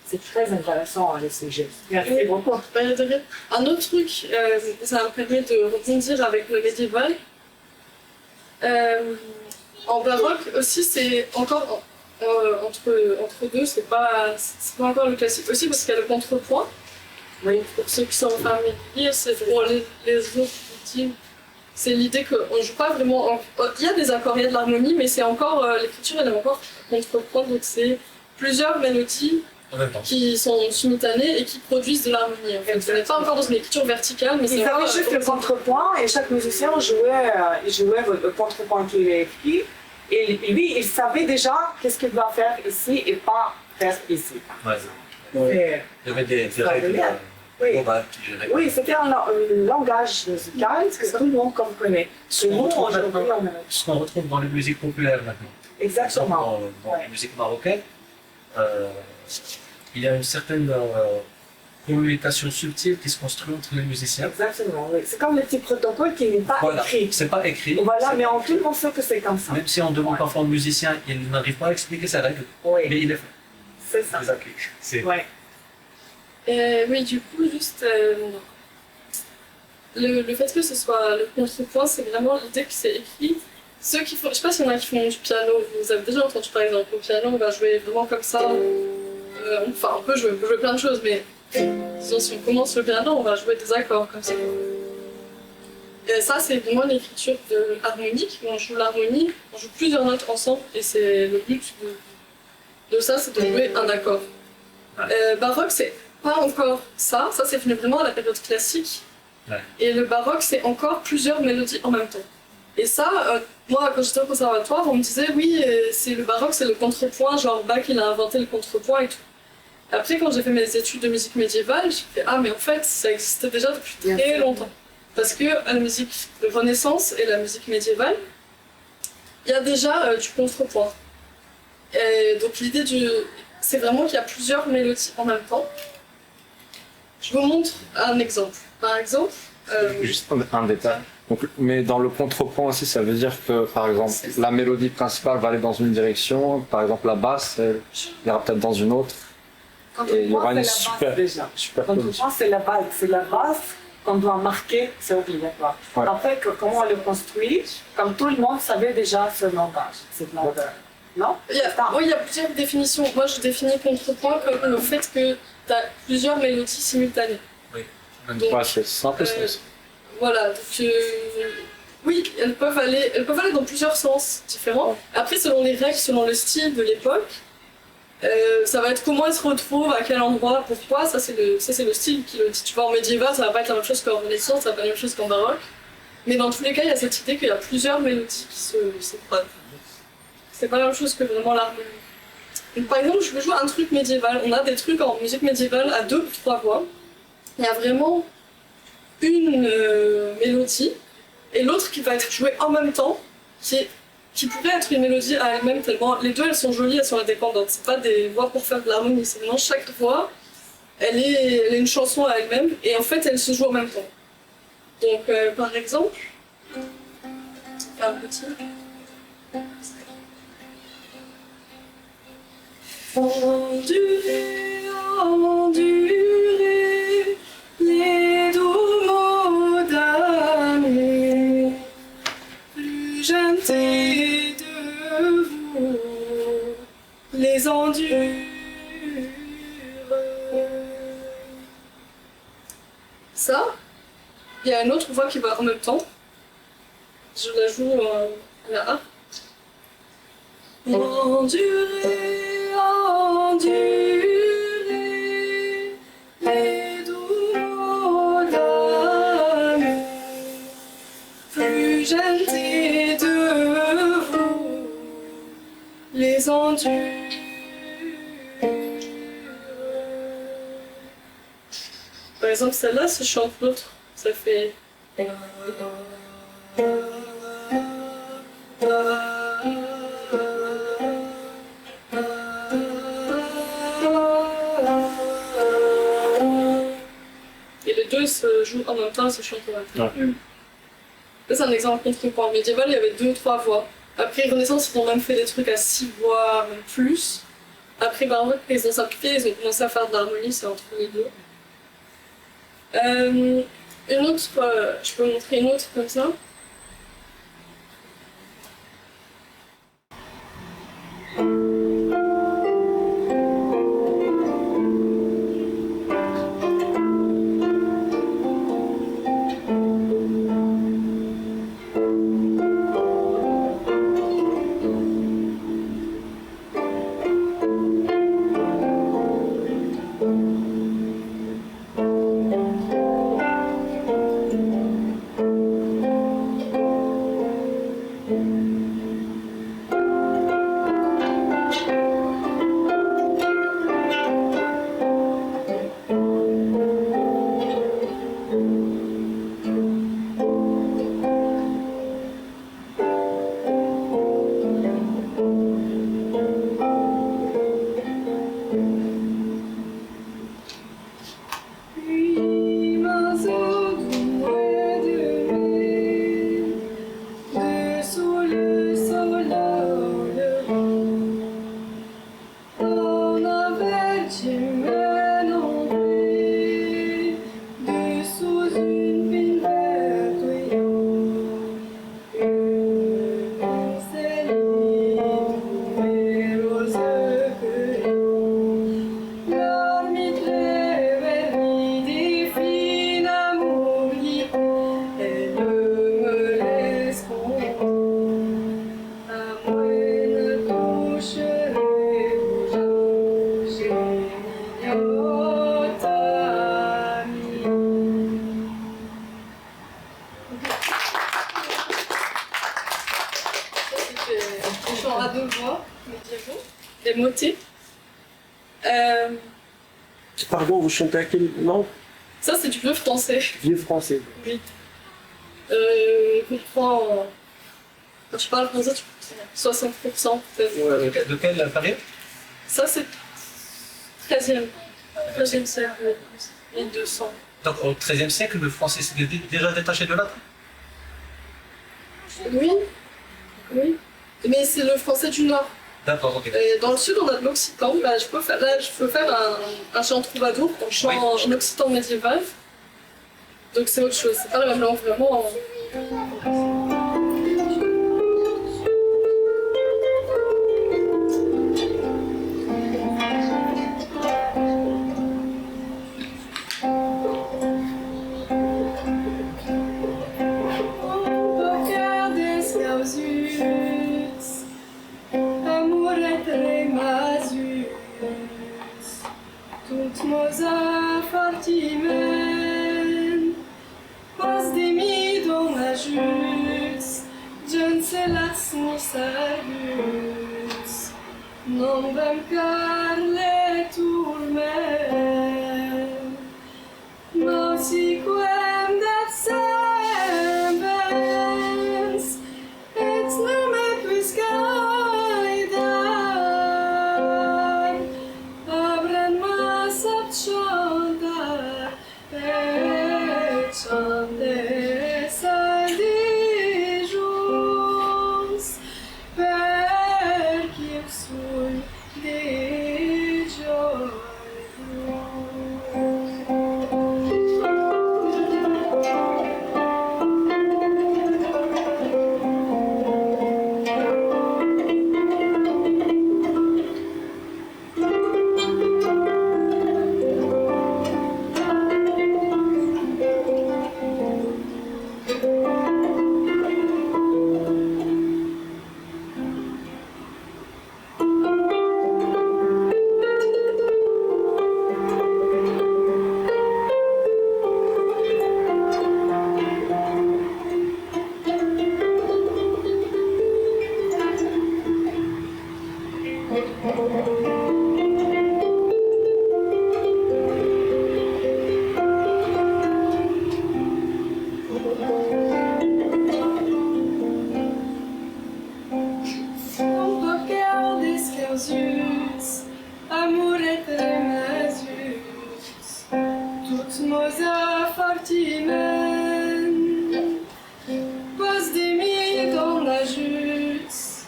C'est très intéressant les sujets. Merci beaucoup. Un autre truc, ça me permet de rebondir avec le médiéval. En baroque aussi, c'est encore entre deux, c'est pas encore le classique aussi parce qu'il y a le contrepoint. Oui. Pour ceux qui sont familiers, c'est pour les autres victimes. C'est l'idée qu'on ne joue pas vraiment. Il y a des accords, il y a de l'harmonie, mais c'est encore l'écriture, elle est encore contrepoint, donc c'est plusieurs mélodies qui sont simultanées et qui produisent de l'harmonie. En fait. On n'est pas encore dans une écriture verticale, mais c'est Ils avaient juste le contrepoint et chaque musicien jouait le contrepoint qu'il a écrit. Et lui, il savait déjà qu'est-ce qu'il doit faire ici et pas faire ici. Ouais. Il y avait des règles globales qui géraient. Oui, c'était un langage musical que tout le monde comprenait. Ce qu'on retrouve dans les musiques populaires maintenant. Exactement. Dans la musique marocaine, il y a une certaine communication subtile qui se construit entre les musiciens. Exactement, oui. C'est comme le petit protocole qui n'est pas écrit. C'est pas écrit. Voilà, mais tout le monde sait que c'est comme ça. Même si on demande parfois au musicien, il n'arrive pas à expliquer ses règles. Oui. Mais il est fait. C'est ça. Les applique. Ouais. Oui, du coup, juste le fait que ce soit le contrepoint, c'est vraiment l'idée que c'est écrit. Ceux qui font, je sais pas s'il y en a qui font du piano, vous avez déjà entendu par exemple au piano, on va jouer vraiment comme ça. Enfin, on peut jouer plein de choses, mais disons, si on commence le piano, on va jouer des accords comme ça. Et ça, c'est vraiment l'écriture harmonique. On joue l'harmonie, on joue plusieurs notes ensemble, et c'est le but de ça, c'est de jouer un accord. Baroque, c'est pas encore ça. Ça, c'est venu vraiment à la période classique. Ouais. Et le baroque, c'est encore plusieurs mélodies en même temps. Et ça, moi, quand j'étais au conservatoire, on me disait, oui, c'est le baroque, c'est le contrepoint, genre Bach, il a inventé le contrepoint et tout. Après, quand j'ai fait mes études de musique médiévale, j'ai fait, ah, mais en fait, ça existait déjà depuis très longtemps. Parce que la musique de Renaissance et la musique médiévale, il y a déjà du contrepoint. Et donc l'idée c'est vraiment qu'il y a plusieurs mélodies en même temps. Je vous montre un exemple. Par exemple... Juste un détail. Donc, mais dans le contrepoint aussi, ça veut dire que, par exemple, la mélodie principale va aller dans une direction, par exemple la basse, elle ira peut-être dans une autre. Et il y aura une super position. Contrepoint, c'est la base. C'est la base qu'on doit marquer, c'est obligatoire. Ouais. Après, comment on le construit, comme tout le monde savait déjà ce langage. C'est la... Non? Il y a plusieurs définitions. Moi, je définis contrepoint comme le fait que tu as plusieurs mélodies simultanées. Donc, Ouais, c'est un peu ça. Voilà, donc oui, elles peuvent aller dans plusieurs sens différents. Après, selon les règles, selon le style de l'époque, ça va être comment elles se retrouvent, à quel endroit, pourquoi. Ça, c'est le style qui le dit. Tu vois, en médiéval, ça va pas être la même chose qu'en Renaissance, ça va pas être la même chose qu'en baroque. Mais dans tous les cas, il y a cette idée qu'il y a plusieurs mélodies qui se croisent. C'est pas la même chose que vraiment l'harmonie. Donc, par exemple, je vais jouer un truc médiéval. On a des trucs en musique médiévale à 2 ou 3 voix. Il y a vraiment une mélodie et l'autre qui va être jouée en même temps, qui pourrait être une mélodie à elle-même tellement les deux elles sont jolies, elles sont indépendantes. C'est pas des voix pour faire de l'harmonie, c'est vraiment chaque voix, elle est une chanson à elle-même et en fait elles se jouent en même temps. Donc par exemple, un petit. Endurer les doux mots d'amour, plus jeter de vous les endure. Ça, il y a une autre voix qui va en même temps. Je la joue à la A. Endurer, endurer les doux mots d'amour, plus jeter de vous les endure. Par exemple, celle-là se chante l'autre, ça fait. Et les deux se jouent en même temps, se chantent en même temps. Ouais. Ça, c'est un exemple contrepoint. Médiéval, il y avait 2 ou 3 voix. Après, Renaissance, ils ont même fait des trucs à 6 voix, même plus. Après, baroque, ils ont simplifié, ils ont commencé à faire de l'harmonie, c'est entre les deux. Une autre, je peux vous montrer une autre comme ça. Des chants à 2 voix, médiévaux, des motets. Pardon, vous chantez à quelle langue? Ça, c'est du vieux français. Vieux français. Oui. comprend, quand tu parles français, tu peux 60% peut-être. De quelle période? Ça, c'est 13e siècle, 1200. Donc au XIIIe siècle, le français s'était déjà détaché de latin? Oui, oui. Mais c'est le français du Nord. D'accord, ok. Et dans le Sud, on a de l'occitan. Bah, je peux faire un chant troubadour, un chant en occitan médiéval. Donc c'est autre chose, c'est pas la même langue vraiment. Non vem carle turmen, no si quem dat sembens, et non me piscaidar, abren mas at chantar, et chante salijus, per qui sui de joy. Amor eternasus, tut mosa fortimen, pos de mi dans la jus,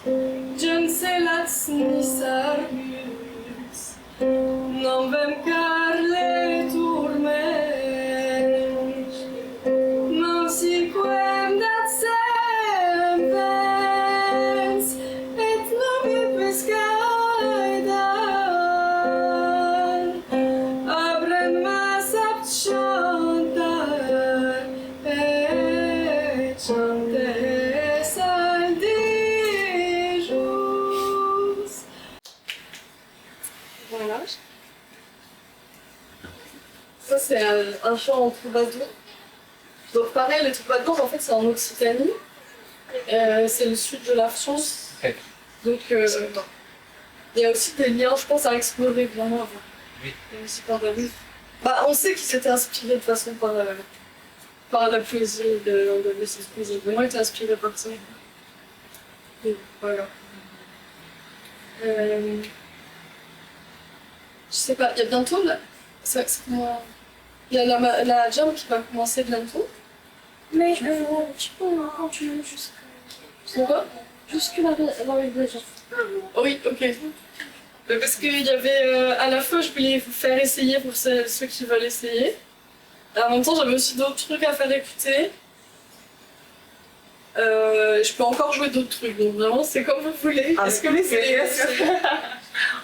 je ne sais las ni sargus, non vem carle turmen, non si quem dat sembens, et non mi pescaidar, abren mas apt chantar, et chante salijus. Voilà. Ça, c'est un chant en troubadour. Donc, pareil, les troubadours, en fait, c'est en Occitanie. C'est le sud de la France. Ok. Donc, il y a aussi des liens, je pense, à explorer vraiment avant. Oui. Il y a aussi par David. Bah, on sait qu'il s'était inspiré de façon par la poésie de cette poésie. Vraiment, il était inspiré par ça. Et voilà. Je sais pas, il y a bientôt là. Il y a la jam qui va commencer bientôt. Mais tu peux continuer Pourquoi? jusque la réalisation. Oui, ok. Parce qu'il y avait à la fois, je voulais vous faire essayer pour ceux qui veulent essayer. Et en même temps, j'avais aussi d'autres trucs à faire écouter. Je peux encore jouer d'autres trucs, donc vraiment, c'est comme vous voulez. Est-ce que vous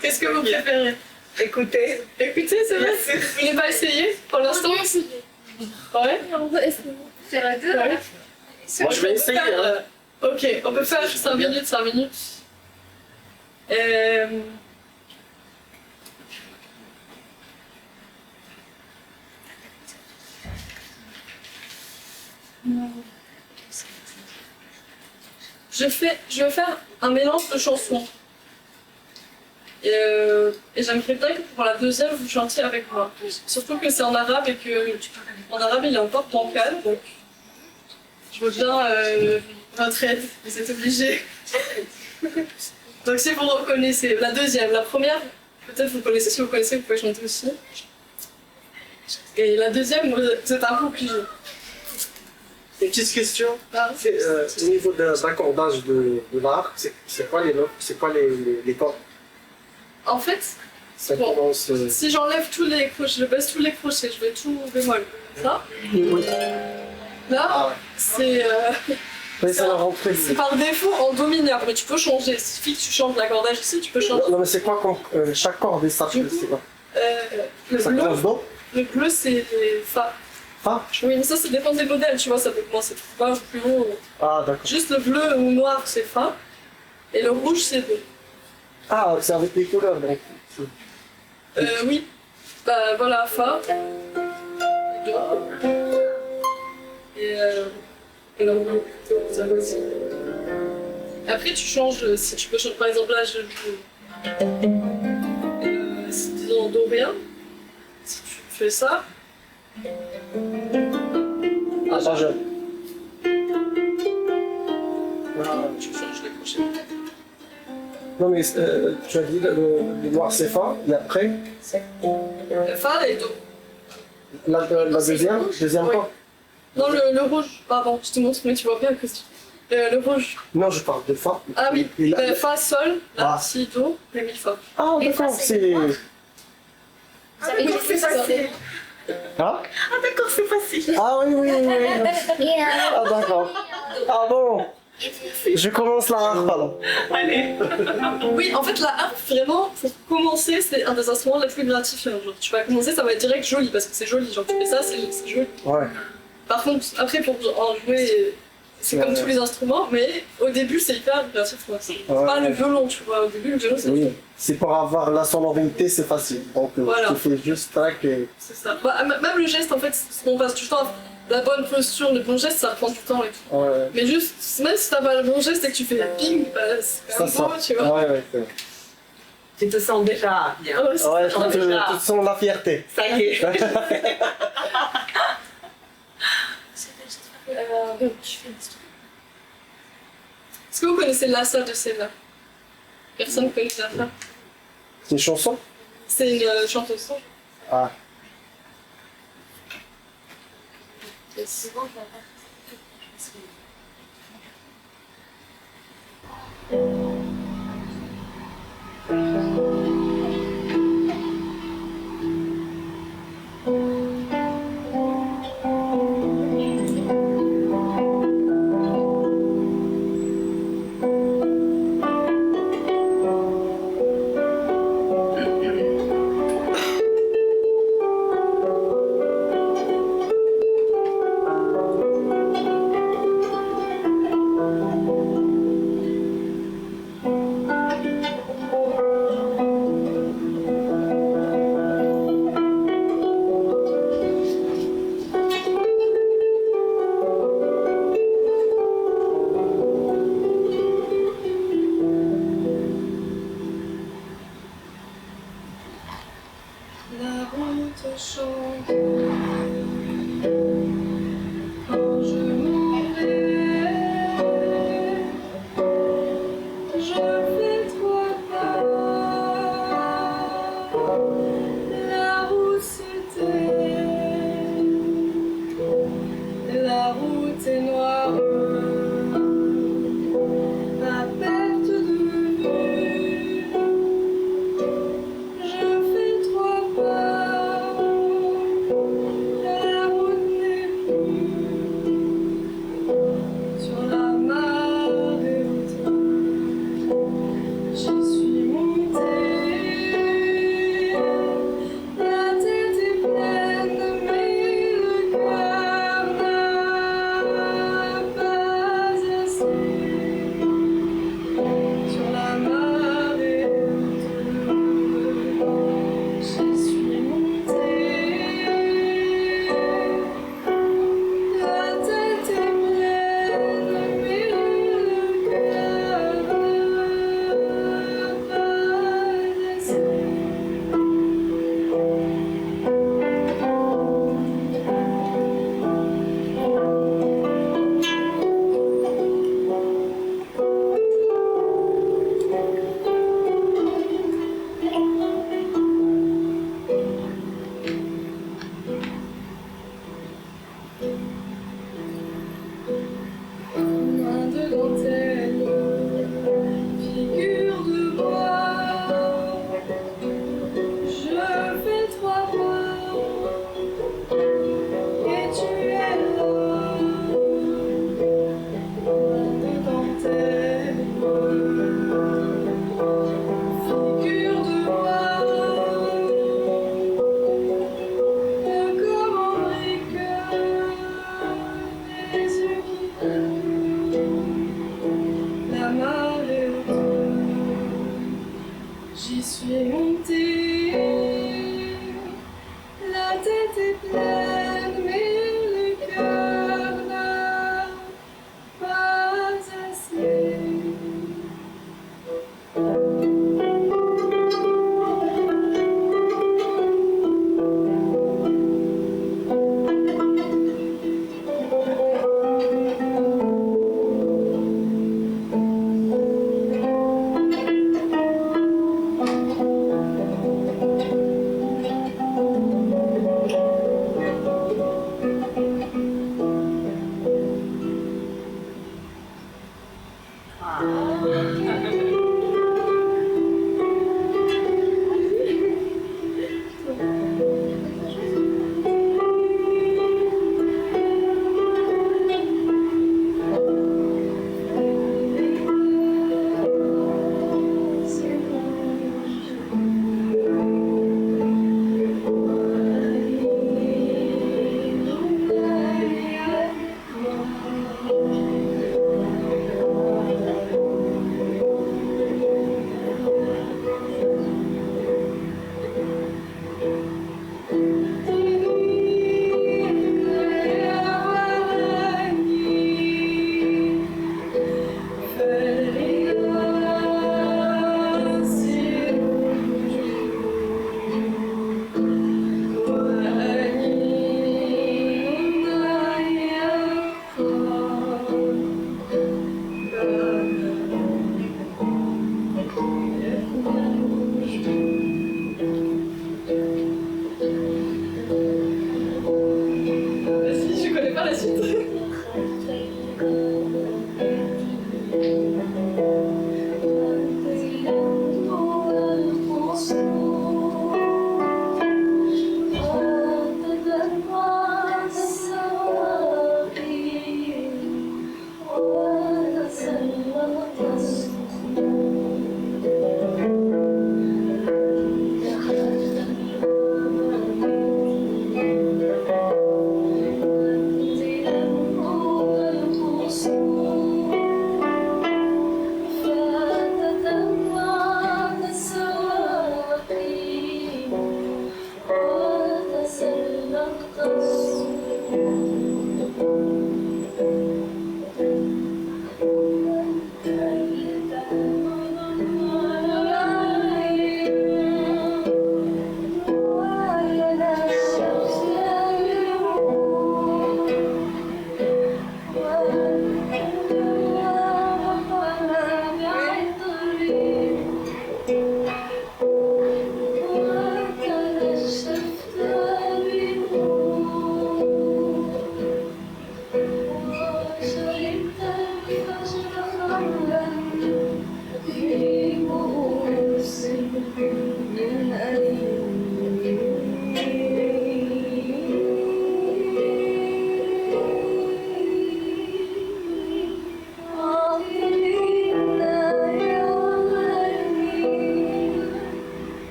Qu'est-ce que vous préférez? Écoutez, Écoutez, c'est vrai. Vous voulez pas essayer pour l'instant? Ouais. On va essayer. C'est la deux. Ouais. Moi, je vais essayer. Hein. Ok, on peut faire 5 minutes, 5 minutes. Je vais faire un mélange de chansons. Et j'aimerais bien que pour la deuxième, vous chantiez avec moi. Surtout que c'est en arabe et que en arabe, il est encore bancal, donc Je vois bien retraite, vous êtes obligés. Donc si vous reconnaissez, la deuxième, la première, peut-être vous connaissez, si vous connaissez, vous pouvez chanter aussi. Et la deuxième, vous êtes un peu obligés. Une petite question. Ah. Au niveau d'accordage de l'art, c'est quoi les notes? C'est quoi les cordes? En fait, Ça bon, commence. si j'enlève tous les crochets, je baisse tous les crochets, je vais tout bémol. Ça, Oui. là, Ah ouais. c'est Oui, ça va rentrer. c'est par défaut en do mineur, mais tu peux changer. Il suffit que tu changes l'accordage ici, tu peux changer. Non, mais c'est quoi chaque corde est ça? C'est quoi? Le Ça bleu, commence do? le bleu c'est Fa. Fa? Oui, mais ça dépend des modèles, tu vois, ça peut commencer plus bas ou plus haut. Ah, d'accord. Juste le bleu ou noir c'est Fa, et le rouge c'est Do. Ah, c'est avec les couleurs, donc. Oui, bah voilà, Fa, Do, et le bleu, ça aussi. Après tu changes, si tu peux changer, par exemple là je joue, si disons Do rien, si tu fais ça, Ah, je. tu changes les crochets. Non, mais tu as dit le noir c'est Fa, et après, Fa et Do. la deuxième Oui. corde? Non, le rouge, pardon, je te montre, mais tu vois bien que le rouge. Non, je parle de Fa. Ah oui, Et là- Fa, Sol, La, Ah. Si, Do, Ré, Mi, Fa. Ah, Et d'accord, ça, c'est c'est. Ça veut dire que c'est ça. facile. Ah? Ah d'accord, c'est facile. Ah oui, oui, oui, oui. Ah, d'accord. Ah bon? Je commence la harpe alors. Allez. Oui, en fait, la harpe, vraiment, pour commencer, c'est un des instruments les plus gratifiants. Genre, tu vas commencer, ça va être direct joli, parce que c'est joli. Genre, tu fais ça, c'est joli. Ouais. Par contre, après, pour en jouer, c'est comme Ouais. tous les instruments, mais au début, c'est hyper gratifiant. C'est Ouais. pas le violon, tu vois. Au début, le violon, c'est Oui. C'est pour avoir la sonorité, c'est facile. Donc, Voilà. tu fais juste track et. C'est ça. Bah, même le geste, en fait, on passe tout le temps. La bonne posture, le bon geste, ça prend du temps et tout. Ouais. Mais juste, même si t'as pas le bon geste et que tu fais ping, bah, c'est Ça quand même beau, sort. tu vois. Ouais, ouais. c'est- Tu te sens déjà bien. Ah ouais, c'est Ouais, ça. tu sens la fierté. Ça y est. Est-ce que vous connaissez l'Assa de Cella? Personne ne connaît l'Assa. C'est une chanson? C'est une chanteuse. Ah. La route chante quand je m'en vais. Je fais 3 pas. La route se tait. La route est noire. À perte de vue. Je fais 3 pas, la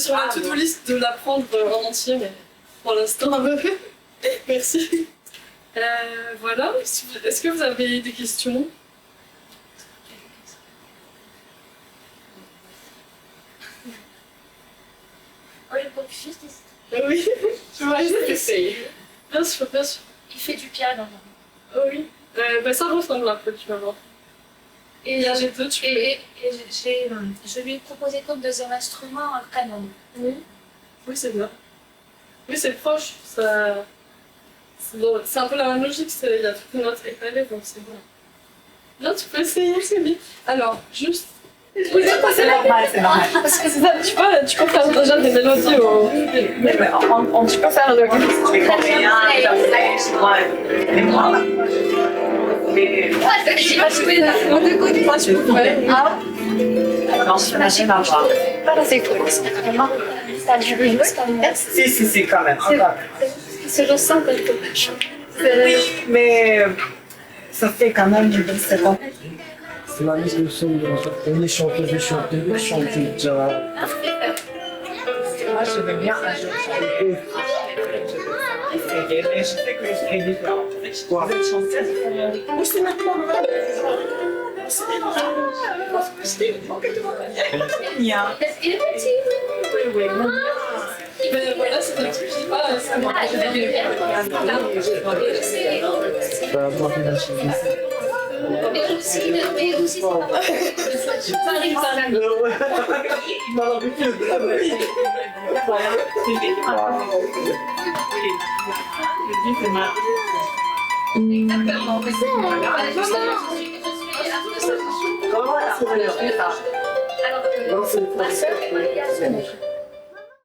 sur la to-do list de l'apprendre en entier, mais pour l'instant, merci. Voilà, est-ce que vous avez des questions? Oui, donc juste ici. Oui, je vois juste essayer. Bien sûr, bien sûr. Il fait du piano. Oui, ça ressemble un peu, tu vas voir. Et il y a les deux, tu peux... Je lui ai proposé comme deuxième instrument un canon. Oui, oui c'est bien. Oui, c'est proche, ça... C'est un peu la même logique, il y a toutes les notes étalées, donc c'est bon. Là, tu peux essayer, c'est bien. Alors, juste... Vous êtes passé normal, c'est normal. Parce que c'est ça, tu peux faire déjà des mélodies au... Mais tu peux faire le C'est cool. Ça du jouer quand même. Si, quand même. Je ressens quelque chose. Oui, mais ça fait quand même du 17 ans. C'est la mise de son de on est chanté, je chante, je chante, déjà. Moi, je veux bien un jour chanter. Je sais que je serai différente. Vous êtes chanteuse? Oui, c'est maintenant. Bien. Oui. Mais voilà, c'est un truc, je sais pas, ça m'a Mais aussi, c'est pas Exactement, mais c'est alors que ma soeur est malgache.